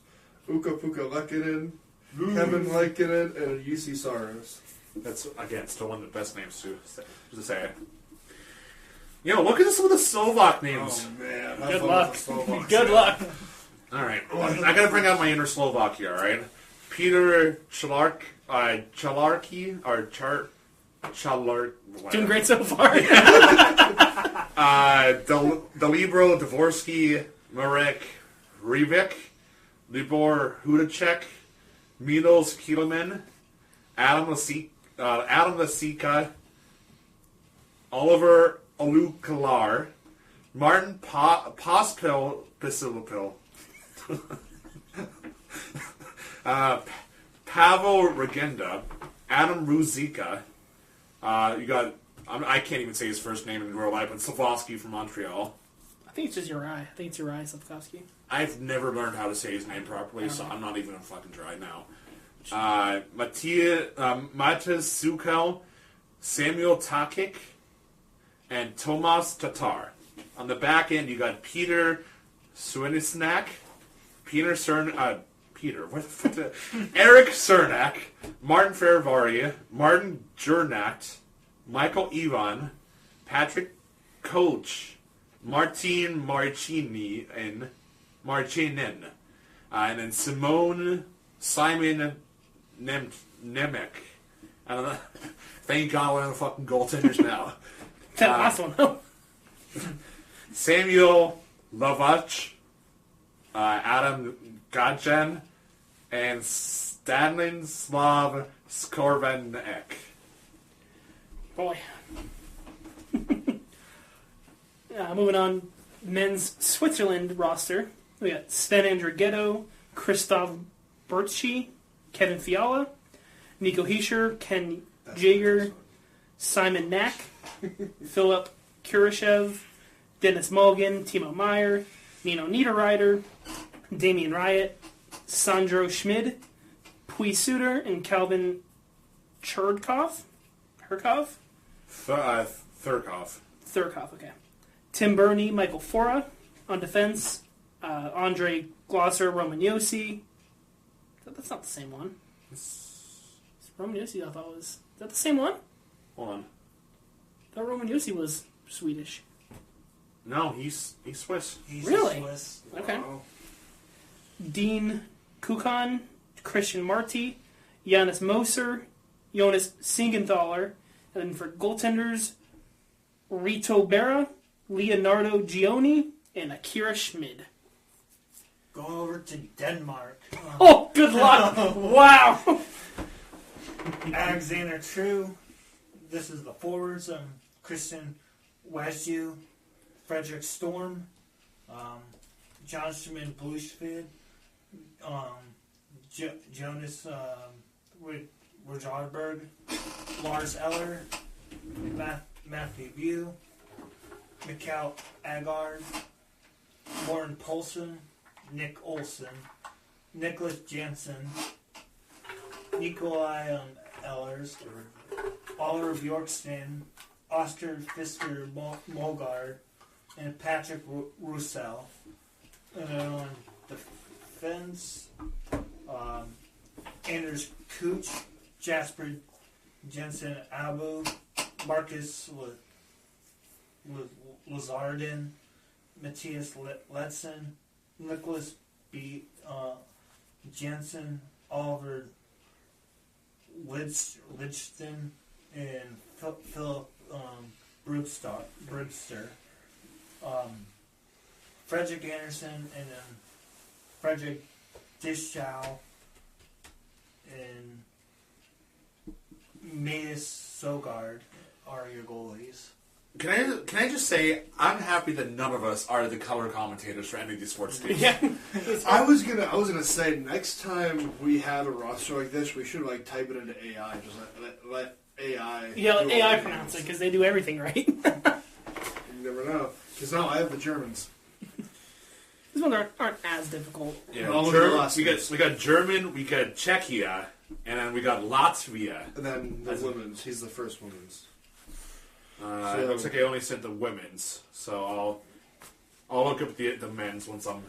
Uka Puka Lekkinen, Kevin Leikkinen, and UC Saros. That's again still one of the best names to say. You know, look at some of the Slovak names. Oh man, Good luck. Good luck. All right, I gotta bring out my inner Slovak here. All right, Peter Chalarki or Chalark. Doing great so far. Delibro Dvorsky, Marek Rivik, Libor Hudacek, Milos Kielman, Adam Lasika, Oliver Alukalar, Martin Pospil Pisilipil, Pavel Regenda, Adam Ruzika. You got I can't even say his first name in real life, but Slavovsky from Montreal. I think it's just Uri. I think it's Uri Slafkovsky. I've never learned how to say his name properly, so I'm not even going to fucking try now. Matas Sukel, Samuel Takik, and Tomas Tatar. On the back end, you got Peter Swinisnak, Eric Cernak, Martin Ferravari, Martin Jurnat, Michael Ivan, Patrick Koch, Martin Marchinin, and then Simon Nemec. I don't know. Thank God we're on the fucking goaltenders now. That last one. Samuel Lavach, Adam Gadjan, and Stanislav Skorvenek. Boy. Moving on, men's Switzerland roster. We got Sven Andrighetto, Christoph Bertschi, Kevin Fiala, Nico Heischer, Ken Jaeger, Simon Knack, Philip Kurashev, Dennis Mulligan, Timo Meyer, Nino Niederreiter, Damian Riot, Sandro Schmid, Pui Suter, and Calvin Churdkov? Herkov? Thurkov, okay. Tim Burney, Michael Fora. On defense, Andre Glosser, Roman Yossi. That's not the same one. Roman Yossi, I thought was... Is that the same one? Hold on. I thought Roman Yossi was Swedish. No, he's Swiss. He's Really? Swiss. Okay. Wow. Dean Kukan, Christian Marty, Janis Moser, Jonas Siegenthaler, and then for goaltenders, Rito Berra, Leonardo Gioni, and Akira Schmid. Go over to Denmark. Oh, good luck! Wow! Alexander True. This is the forwards. Christian Waju, Frederick Storm, Jonathan Blushfid, Jonas Rojarberg, Lars Eller, Matthew View, Mikhail Agard, Morten Poulsen, Nick Olsen, Nicholas Jansen, Nikolai Ehlers, Oliver Bjorksten, Oscar Fisker Mogard, and Patrick Roussel. And then on defense, Anders Cooch, Jasper Jensen Abu, Marcus Lazardin, Matthias Ledson, Nicholas B. Jensen, Oliver Lidston, and Philip Brewster, Frederick Anderson, and then Frederick Dischow, and Matus Sogard are your goalies. Can I just say, I'm happy that none of us are the color commentators for any of these sports teams. Yeah. I was gonna say next time we have a roster like this, we should like type it into AI. Just let AI. Yeah, let do AI all the pronounce it names. because they do everything right. You never know. Because now I have the Germans. These ones aren't as difficult. Yeah, All of the last we names. got German, we got Czechia, and then we got Latvia. And then the women's. He's the first women's. It looks like I only sent the women's, so I'll look up the men's once I'm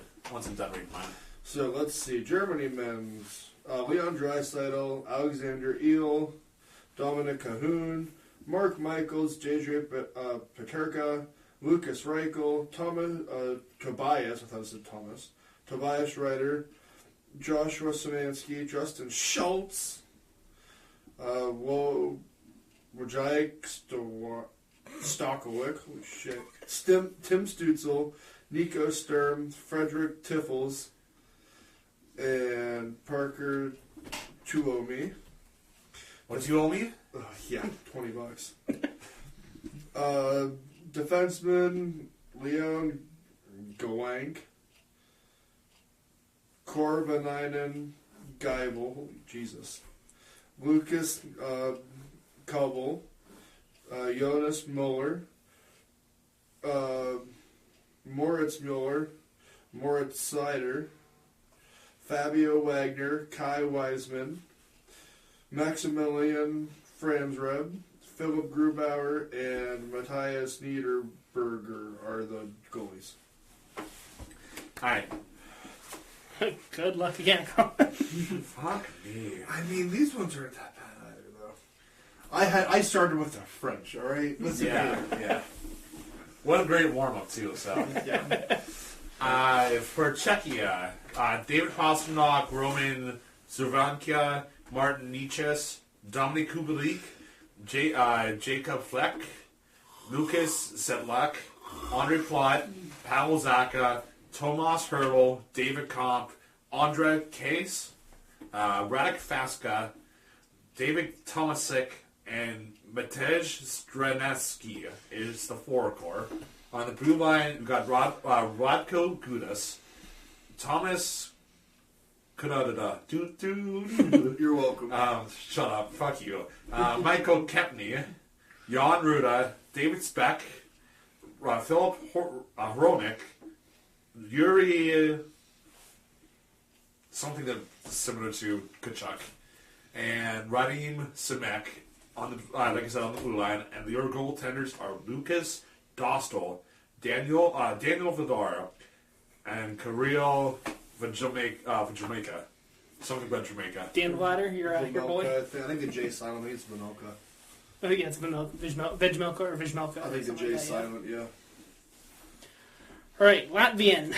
done reading mine. So let's see. Germany men's. Leon Draisaitl, Alexander Eel, Dominic Cahoon, Mark Michaels, JJ Peterka, Lucas Reichel, Tobias, I thought it said Thomas, Tobias Ryder, Joshua Szymanski, Justin Schultz, Wojciech Stokowick, holy shit, Tim Stutzel, Nico Sturm, Frederick Tiffels, and Parker Tuomi. What do you owe me? Yeah, $20. Defenseman Leon Gowank, Korvanainen Geibel, holy Jesus, Lucas Kobel, Jonas Muller, Moritz Mueller, Moritz Seider, Fabio Wagner, Kai Wiseman, Maximilian Franzreb, Philip Grubauer, and Matthias Niederberger are the goalies. Alright. Good luck again. Fuck me. I mean, these ones aren't that bad either, though. I started with the French, all right? Listen Yeah. What a great warm-up, too, so. For Czechia, David Pastrnak, Roman Zurvanka, Martin Niches, Dominik Kubalik, Jacob Fleck, Lucas Sedlak, Andre Plot, Pavel Zacha, Tomas Hertl, David Komp, Andre Case, Radek Faska, David Tomasic, and Matej Stranetsky is the forward core. On the blue line, we've got Radko Gudas, Thomas You're welcome. Shut up, fuck you. Michael Kepney, Jan Ruda, David Speck, Philip Hronik, Yuri, something that's similar to Kachuk, and Radim Simek on the like I said on the blue line, and your goaltenders are Lucas Dostal, Daniel Vidar, and Kirill Vajamaica. Something about Jamaica. Dan Vlader, your boy. I think the J silent. I think it's Vinolka. I think it's Vejmelka or Vejmelka. I think the J silent. Yeah. All right, Latvian.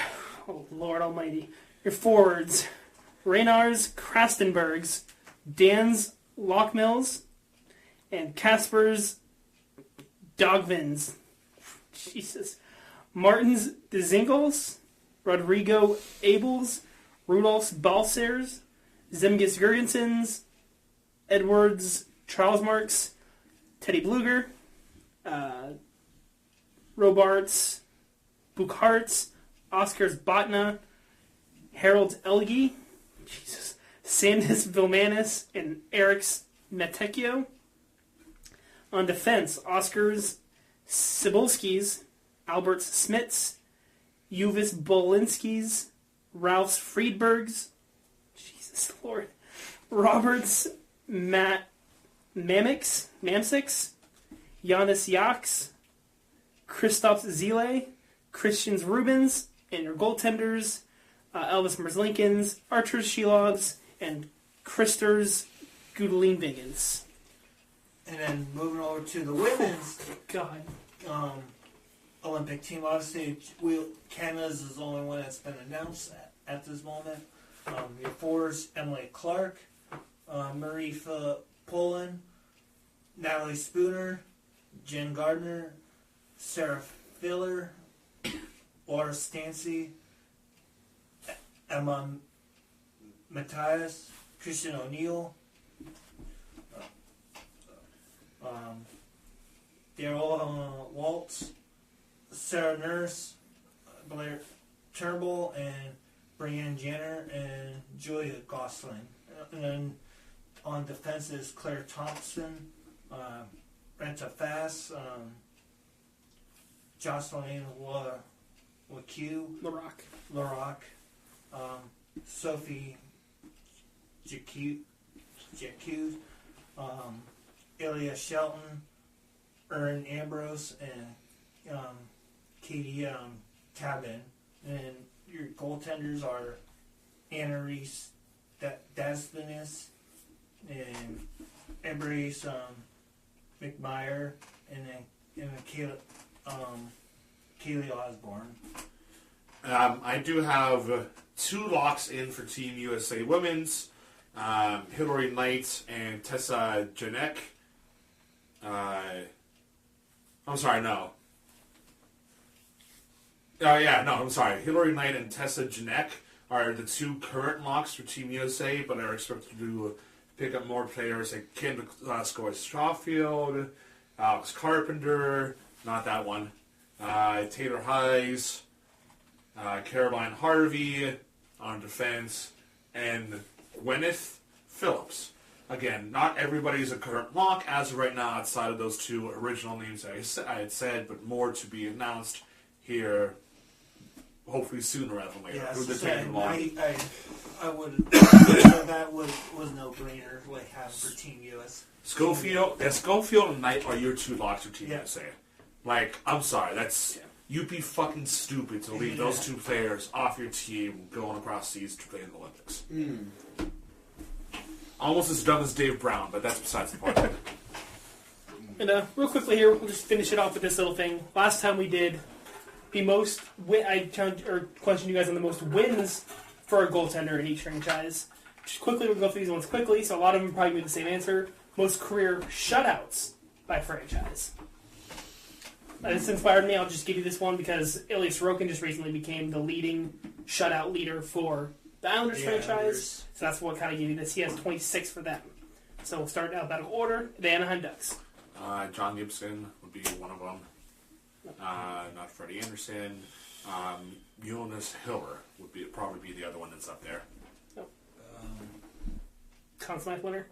Oh, Lord Almighty. Your forwards: Raynars Krastenbergs, Dans Lockmills, and Kaspers Dogvins. Jesus. Martins Dzingels, Rodrigo Abels, Rudolf Balsers, Zemgus Jurgensens, Edwards Charles Marks, Teddy Bluger, Robarts Bukharts, Oskars Botna, Harold Elgi, Jesus, Sandis Vilmanis, and Eriks Metekio. On defense, Oskars Cibulskis, Alberts Smits, Uvis Bolinskis, Ralphs Friedbergs, Jesus Lord, Roberts Mamsiks, Giannis Yaks, Christoph Zile, Christians Rubens, and your goaltenders, Elvis Merzlinkins, Archers Shilovs, and Christers Gudelinvigens. And then moving over to the women's God. Olympic team, obviously, Canada's is the only one that's been announced at this moment. Your forwards, Emily Clark, Marie Philip Poland, Natalie Spooner, Jen Gardner, Sarah Filler, Laura Stancy, Emma Matthias, Christian O'Neill, Daryl Waltz, Sarah Nurse, Blair Turnbull, and Brianne Jenner, and Julia Gosling. And then on defense is Claire Thompson, Brenta Fass, Jocelyn LaRock, Sophie Jacques, Ilya Shelton, Erin Ambrose, and Katie Tabin. And your goaltenders are Anna Reese Dasbinis and Embrace McMyer, and then Kaylee Osborne. I do have two locks in for Team USA Women's. Hillary Knight and Tessa Janek. I'm sorry, no. I'm sorry. Hillary Knight and Tessa Janek are the two current locks for Team USA, but are expected to pick up more players like Kim Scofield, Alex Carpenter, not that one, Taylor Hayes, Caroline Harvey on defense, and Gwyneth Phillips. Again, not everybody's a current lock as of right now outside of those two original names I had said, but more to be announced here hopefully sooner rather than later. Yeah, With the so taking long. I would. That was no brainer. Like having for Team US. Schofield and Knight are your two locks for Team Yeah. USA. Like, I'm sorry, that's you'd be fucking stupid to leave those two players off your team going across seas to play in the Olympics. Almost as dumb as Dave Brown, but that's besides the point. And real quickly here, we'll just finish it off with this little thing. Last time we did the most, I questioned you guys on the most wins for a goaltender in each franchise. Just quickly, we'll go through these ones quickly. So a lot of them probably be the same answer. Most career shutouts by franchise. This inspired me. I'll just give you this one because Ilya Sorokin just recently became the leading shutout leader for the Islanders franchise. So that's what kind of gave you this. He has 26 for them. So we'll start in alphabetical order. The Anaheim Ducks. John Gibson would be one of them. Not Freddie Anderson. Jonas Hiller would probably be the other one that's up there. Conn Smythe winner.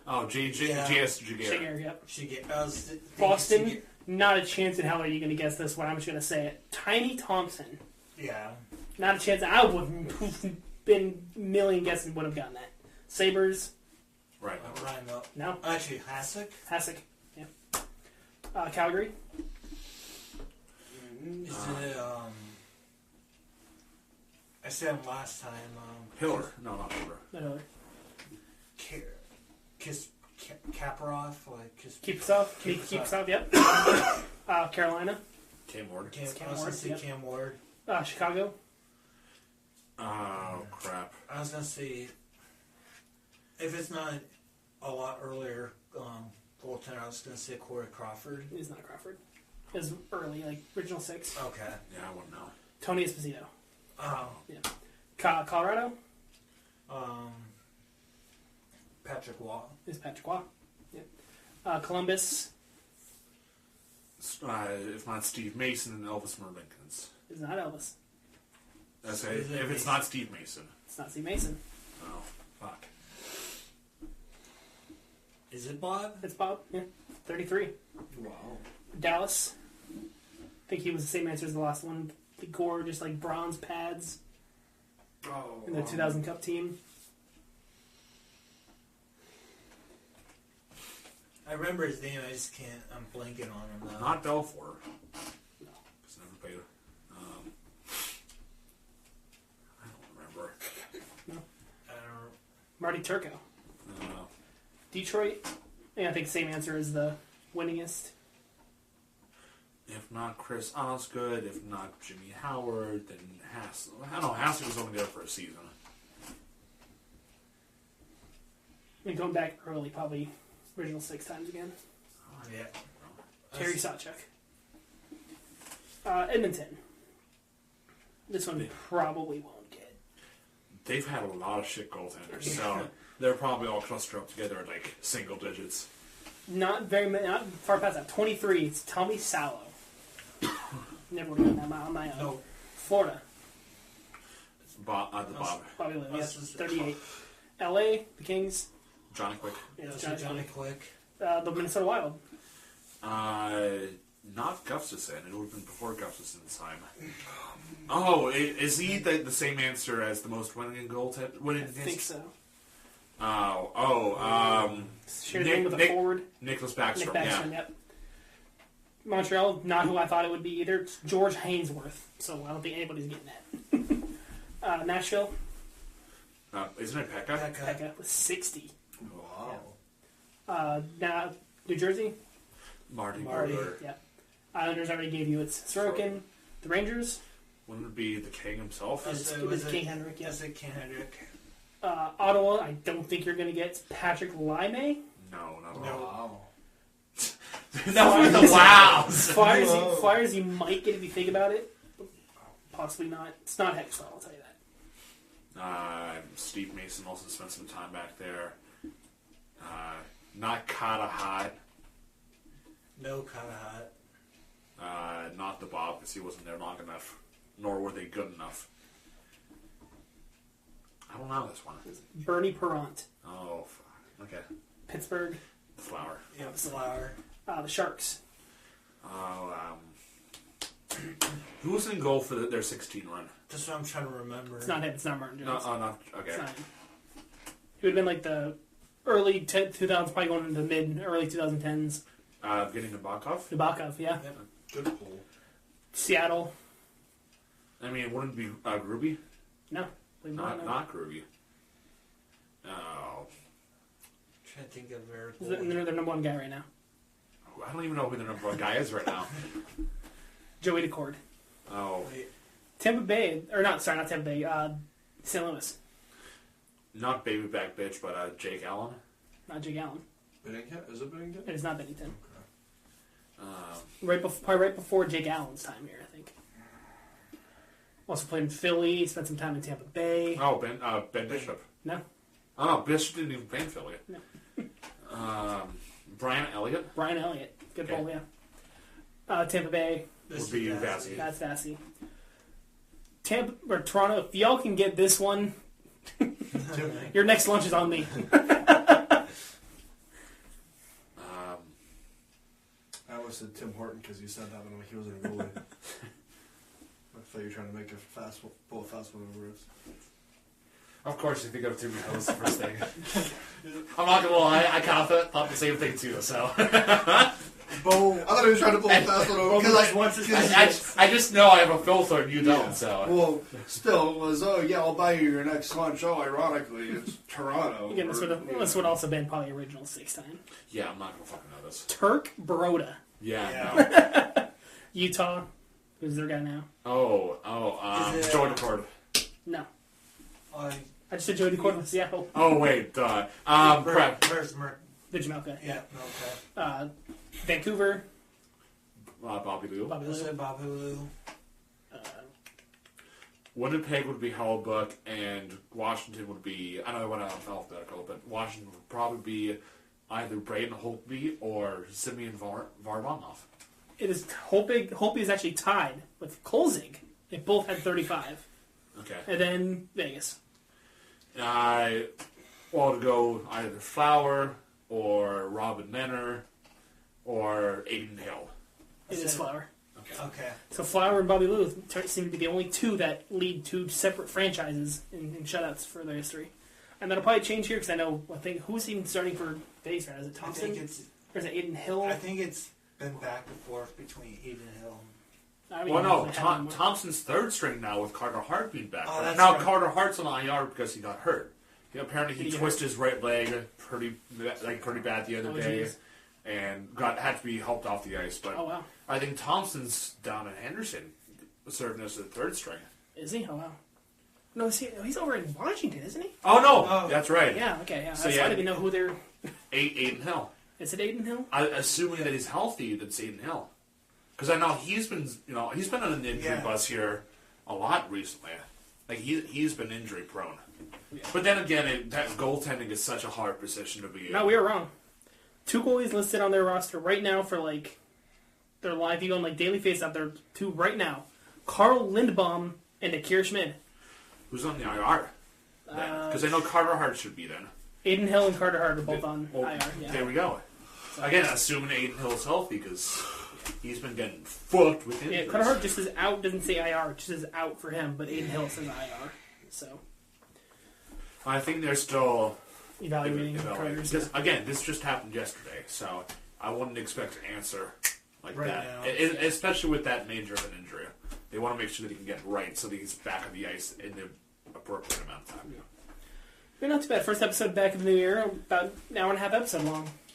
Oh, J.S. Jaguar. Shager, yep. Boston. Not a chance in hell are you going to guess this one. I'm just going to say it. Tiny Thompson. Yeah. Not a chance. I would have been a million guesses would have gotten that. Sabres. Right. Ryan Miller. No. Actually, Hasek. Hasek. Yeah. Calgary. Is it, I said him last time, Hiller. No, not Hiller. Not Hiller. Kaparov, like Keepsov, yep. Carolina. Cam Ward. Cam Ward. Yep. Cam Ward. Chicago. Oh, crap. I was gonna say, if it's not a lot earlier, goaltender, I was gonna say Corey Crawford. It's not Crawford. It was early, like original 6. Okay. Yeah, I wouldn't know. Tony Esposito. Oh. Yeah. Colorado. Patrick Waugh. Is Patrick Waugh. Yep. Columbus. If not Steve Mason, then Elvis Merlinkins. Is not Elvis. That's it. If it's not Steve Mason. It's not Steve Mason. Oh, fuck. Is it Bob? It's Bob. Yeah. 33. Wow. Dallas. I think he was the same answer as the last one. The gorgeous, like, bronze pads in the 2000 Cup team. I remember his name, I just can't, I'm blanking on him now. Not Belfour. No. Because never played it. I don't remember. No. I don't Marty Turco. Detroit. Yeah, I think same answer as the winningest. If not Chris Osgood, if not Jimmy Howard, then Hassel. I don't know, Hassel was only there for a season. I mean, going back early, probably original 6 times again. Yeah. Terry Sawchuk. Edmonton. This one probably won't get. They've had a lot of shit goaltenders, so they're probably all clustered up together at like single digits. Not far past that. 23. It's Tommy Salo. Never would have gotten that on my own. No. Florida. Bob. Bobby Lou. Yes, That's- 38. LA. The Kings. Johnny Quick. Yeah, it's Johnny Quick. The Minnesota Wild. Not Gustafson. It would have been before Gustafson's time. Oh, is he the same answer as the most winning goaltender? I think so. Share the name with a forward. Nicholas Backstrom. Nick Backstrom, Yeah. yep. Montreal, not who I thought it would be either. It's George Hainsworth, so I don't think anybody's getting that. Nashville, Isn't it Pekka? Pekka with 60. Wow. Now, New Jersey, Marty. Yep. Islanders already gave you it's Sorokin. The Rangers, Wouldn't it be the king himself? It's King Henrik, yes. Is it King Henrik? Ottawa, I don't think you're going to get Patrick Laine. No, not at No. all. Wow. Wow. Flyers, you might get if you think about it. Possibly not. It's not Hextall, I'll tell you that. Steve Mason also spent some time back there. Not Kata Hot. No, kind of hot. Not the Bob, because he wasn't there long enough. Nor were they good enough. I don't know this one. Bernie Perrant. Oh, fuck. Okay. Pittsburgh. The Flower. Yeah, Flower. The Sharks. Oh, Who was in goal for their 16 run? That's what I'm trying to remember. It's not him. It's not Martin No, Jones. not okay. It's not him. It would have been like the early 2000s, probably going into the early 2010s. Getting Nabokov. Nabokov, yeah. Yep. Good pull. Seattle. I mean, it wouldn't be Groovy. No. Believe it or Not Groovy. Oh, Trying to think of their. They're their number one guy right now. I don't even know who the number one guy is right now. Joey DeCord. Oh, Wait, Tampa Bay, or not Tampa Bay, St. Louis. not baby back bitch, but Jake Allen. Not Jake Allen. Bennington? Is it Bennington? It is not Bennington. Okay. Probably right before Jake Allen's time here, I think. Also played in Philly, spent some time in Tampa Bay. Oh, Ben Bishop. No. Oh no, Bishop didn't even play in Philly. No. Brian Elliott Brian Elliott. Good Okay. ball, yeah. Tampa Bay. this would be is Vazzy. That's Vassy. Tampa or Toronto. If y'all can get this one, your next lunch is on me. I almost said Tim Horton because you said that when he was in goalie. I thought you were trying to make pull a fast one over us. Of course, you think of Timmy Hill as the first thing. I'm not gonna lie, I kind of thought the same thing too. So Bo. I thought he was trying to pull a fast one over because I just know I have a filter and you don't. So Well, still, it was, I'll buy you your next lunch. Oh, ironically, it's Toronto. Again, this would also been probably original 6-time. yeah, I'm not gonna fucking know this. Turk Baroda. Yeah. No. Utah. Who's their guy now? Is it, Jordan Cord. No. I. I just said Joey DeCord from Seattle. Oh wait, crap. Where's Merck? The Jamelka. Yeah, okay. Vancouver. Bobby Lou. Bobby Let's Lou. say Bob Hulu. Winnipeg would be Hellbuck, and Washington would be. I know I went out of alphabetical, but Washington would probably be either Braden Holtby or Simeon Varlamov. It is Holtby is actually tied with Kolzig. They both had 35. Okay. And then Vegas. I want to go either Flower or Robin Nenner or Aiden Hill. It is Flower. Okay. So Flower and Bobby Lou seem to be the only two that lead two separate franchises in shutouts for their history. And that'll probably change here because I think who's even starting for Vegas right now? Is it I Thompson? think it's. Or is it Aiden Hill? I think it's been back and forth between Eden Hill. I mean, Well, no, they have him- Thompson's third string now with Carter Hart being back. Oh, that's now right. Carter Hart's on IR because he got hurt. Apparently he Did he get twisted his right leg pretty bad the other Oh, day, geez. and had to be helped off the ice. But Oh, wow. I think Thompson's down in Henderson, serving as the third string. Is he? Oh, wow. No, he's over in Washington, isn't he? Oh no, Oh. that's right. Yeah, okay. Yeah. So, That's yeah. why I didn't know who they're... Aiden Hill. Is it Aiden Hill? Assuming that he's healthy, that's Aiden Hill. Because I know he's been on an injury Yeah. bus here a lot recently. Like he's been injury prone. Yeah. But then again, that goaltending is such a hard position to be in. No, we were wrong. 2 goalies listed on their roster right now for, their live. If you go on, Daily Faceoff, there are 2 right now. Carl Lindbaum and Akir Schmid. Who's on the IR? Because I know Carter Hart should be then. Aiden Hill and Carter Hart are both on Well, IR. Yeah. There we go. Again, assuming Aiden Hill's healthy, because he's been getting fucked with injuries. Yeah, Carter Hart just says out, doesn't say IR, it just says out for him, but Aiden Hill says IR. So, I think they're still evaluating evaluating. Carter's. Because, again, this just happened yesterday, so I wouldn't expect an answer like Right that. now. Especially with that major of an injury. They want to make sure that he can get it right so that he's back on the ice in the appropriate amount of time. Yeah, not too bad. First episode back in the new year, about an hour and a half episode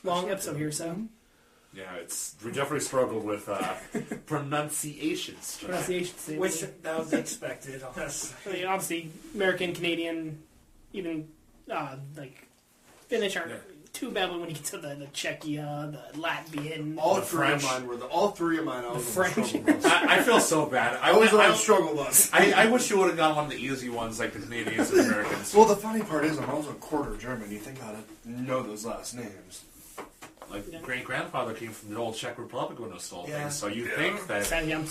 long episode here, so. Yeah, we definitely struggled with pronunciations. Pronunciation. Which that was expected. Honestly. I mean, obviously, American, Canadian, even Finnish aren't Yeah. too bad when you get to the Czechia, the Latvian. All The three of French. mine all 3 of mine. I was The on the French. struggle bus. I feel so bad. I was on the struggle bus. I wish you would have gone one of the easy ones like the Canadians and Americans. Well, the funny part is, I'm also a quarter German. You think I'd know those last names. Like Yeah. great grandfather came from the old Czech Republic when it was still a Yeah. thing, so you think that Sadly, I'm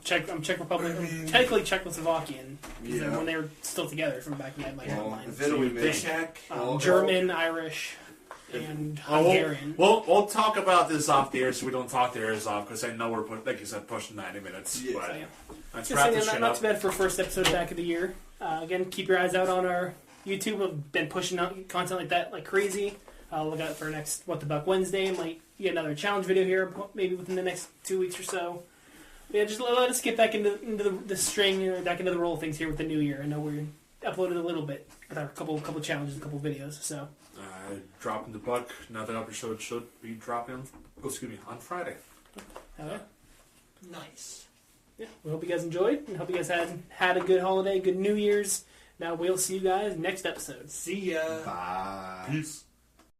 Czech. I'm Czech Republic. I'm technically Czechoslovakian. because Yeah. When they were still together from back in my Well, headline. if Italy So you made think- Check. Well, German, Irish. and Oh, Hungarian. we'll talk about this off the air, so we don't talk the airs off, because I know we're, like you said, pushing 90 minutes. Yeah. But So, yeah. let's Just wrap saying, this shit not up. too bad for first episode back of the year. Again, keep your eyes out on our YouTube. We've been pushing out content like that like crazy. Look out for next What the Buck Wednesday. Might get another challenge video here, maybe within the next 2 weeks or so. But yeah, just let us get back into the string, back into the roll of things here with the new year. I know we're uploaded a little bit with our couple challenges, a couple videos. So Dropping the buck. Another episode should be dropping. On Friday. yeah, Nice. we hope you guys enjoyed, and hope you guys had a good holiday, good New Year's. Now we'll see you guys next episode. See ya. Bye. Peace.